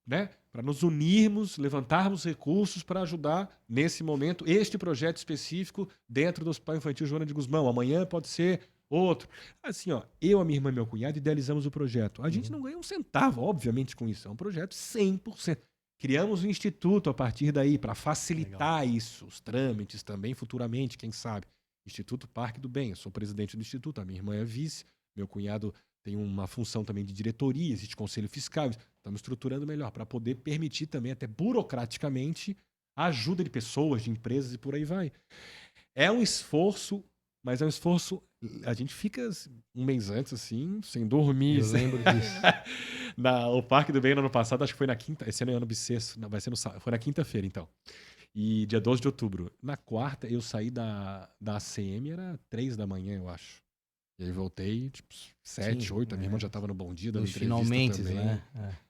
né? Para nos unirmos, levantarmos recursos para ajudar nesse momento este projeto específico dentro do Hospital Infantil Joana de Guzmão. Amanhã pode ser outro. Assim, ó, eu, a minha irmã e meu cunhado idealizamos o projeto. A gente não ganha um centavo, obviamente, com isso. É um projeto 100%. Criamos um instituto a partir daí para facilitar isso, os trâmites também futuramente, quem sabe. Instituto Parque do Bem. Eu sou presidente do instituto, a minha irmã é vice, meu cunhado tem uma função também de diretoria, existe conselho fiscal. Estamos estruturando melhor para poder permitir também, até burocraticamente, a ajuda de pessoas, de empresas e por aí vai. É um esforço, mas é um esforço. A gente fica um mês antes, assim, sem dormir. Eu lembro disso. O Parque do Bem no ano passado, acho que foi na quinta. Esse ano é ano bissexto, vai ser no sábado. Foi na quinta-feira, então. E dia 12 de outubro. Na quarta, eu saí da ACM, era 3 da manhã, eu acho. E aí voltei, tipo, 7, Sim, 8. A minha irmã já estava no Bom Dia, dando Nos entrevista finalmente, também. né?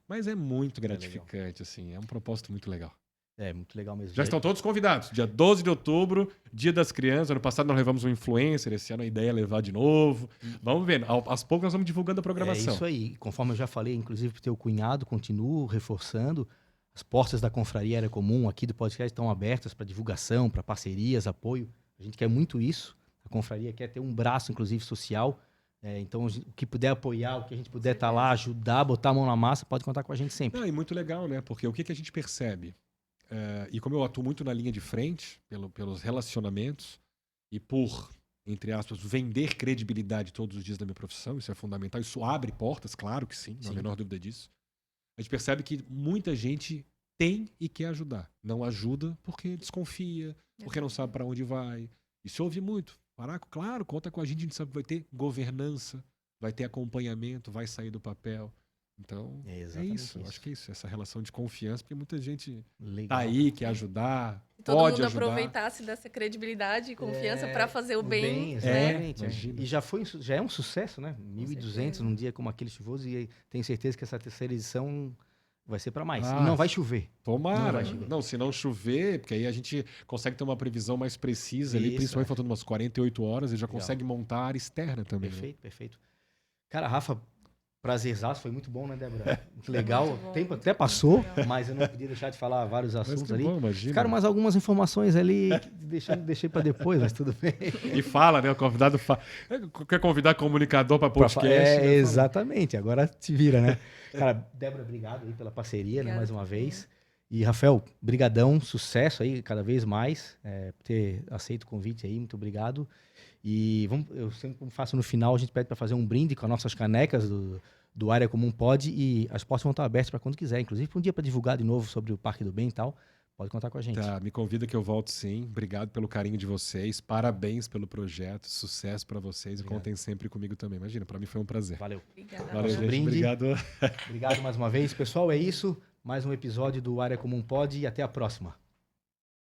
Mas é muito legal. gratificante, assim. É um propósito muito legal. É muito legal mesmo. Já estão todos convidados. Dia 12 de outubro, Dia das Crianças. Ano passado nós levamos um influencer, esse ano a ideia é levar de novo. Vamos vendo. Aos poucos nós vamos divulgando a programação. É isso aí. Conforme eu já falei, inclusive pro teu cunhado, continuo reforçando. As portas da Confraria Era Comum aqui do podcast estão abertas para divulgação, para parcerias, apoio. A gente quer muito isso. A Confraria quer ter um braço, inclusive, social. Então, o que puder apoiar, o que a gente puder estar lá, ajudar, botar a mão na massa, pode contar com a gente sempre. Não, e muito legal, né? Porque o que a gente percebe? E como eu atuo muito na linha de frente, pelos relacionamentos e por, entre aspas, vender credibilidade todos os dias da minha profissão, isso é fundamental. Isso abre portas, claro que sim, não há a menor dúvida disso. A gente percebe que muita gente tem e quer ajudar. Não ajuda porque desconfia, porque não sabe para onde vai. Isso ouve muito. Paraco, claro, conta com a gente sabe que vai ter governança, vai ter acompanhamento, vai sair do papel. Então, é isso. Acho que é isso, essa relação de confiança, porque muita gente tá aí, quer ajudar, E todo pode mundo ajudar. aproveitasse dessa credibilidade e confiança para fazer o bem, exatamente. Imagina. E já é um sucesso, né? 1.200 num dia como aquele chuvoso, e tenho certeza que essa terceira edição vai ser para mais. Ah, E não vai chover. Não Tomara. vai chover. Não, se não chover, porque aí a gente consegue ter uma previsão mais precisa ali, Isso, principalmente faltando umas 48 horas, e já Legal. consegue montar a área externa também. Né? Perfeito, perfeito. Cara, Rafa, prazerzaço, foi muito bom, né, Débora? Muito legal. Muito bom, O tempo muito até bom, passou, legal. mas eu não podia deixar de falar vários Mas assuntos que ali. bom, imagina. Ficaram mais algumas informações ali que deixei para depois, mas tudo bem. E fala, né? O convidado quer convidar comunicador para podcast. É, né? exatamente. Agora te vira, né? Cara, Débora, obrigado aí pela parceria, né, Obrigada mais uma também. vez. E, Rafael, brigadão, sucesso aí cada vez mais por ter aceito o convite aí, muito obrigado. E eu sempre como faço no final, a gente pede para fazer um brinde com as nossas canecas do Área Comum Pod, e as portas vão estar abertas para quando quiser, inclusive para um dia para divulgar de novo sobre o Parque do Bem e tal, pode contar com a gente. Tá, me convida que eu volto sim. Obrigado pelo carinho de vocês. Parabéns pelo projeto. Sucesso para vocês. E Obrigado. contem sempre comigo também. Imagina, para mim foi um prazer. Valeu. Obrigada. Valeu, Nosso gente. brinde. Obrigado. Obrigado mais uma vez. Pessoal, é isso. Mais um episódio do Área Comum Pod e até a próxima.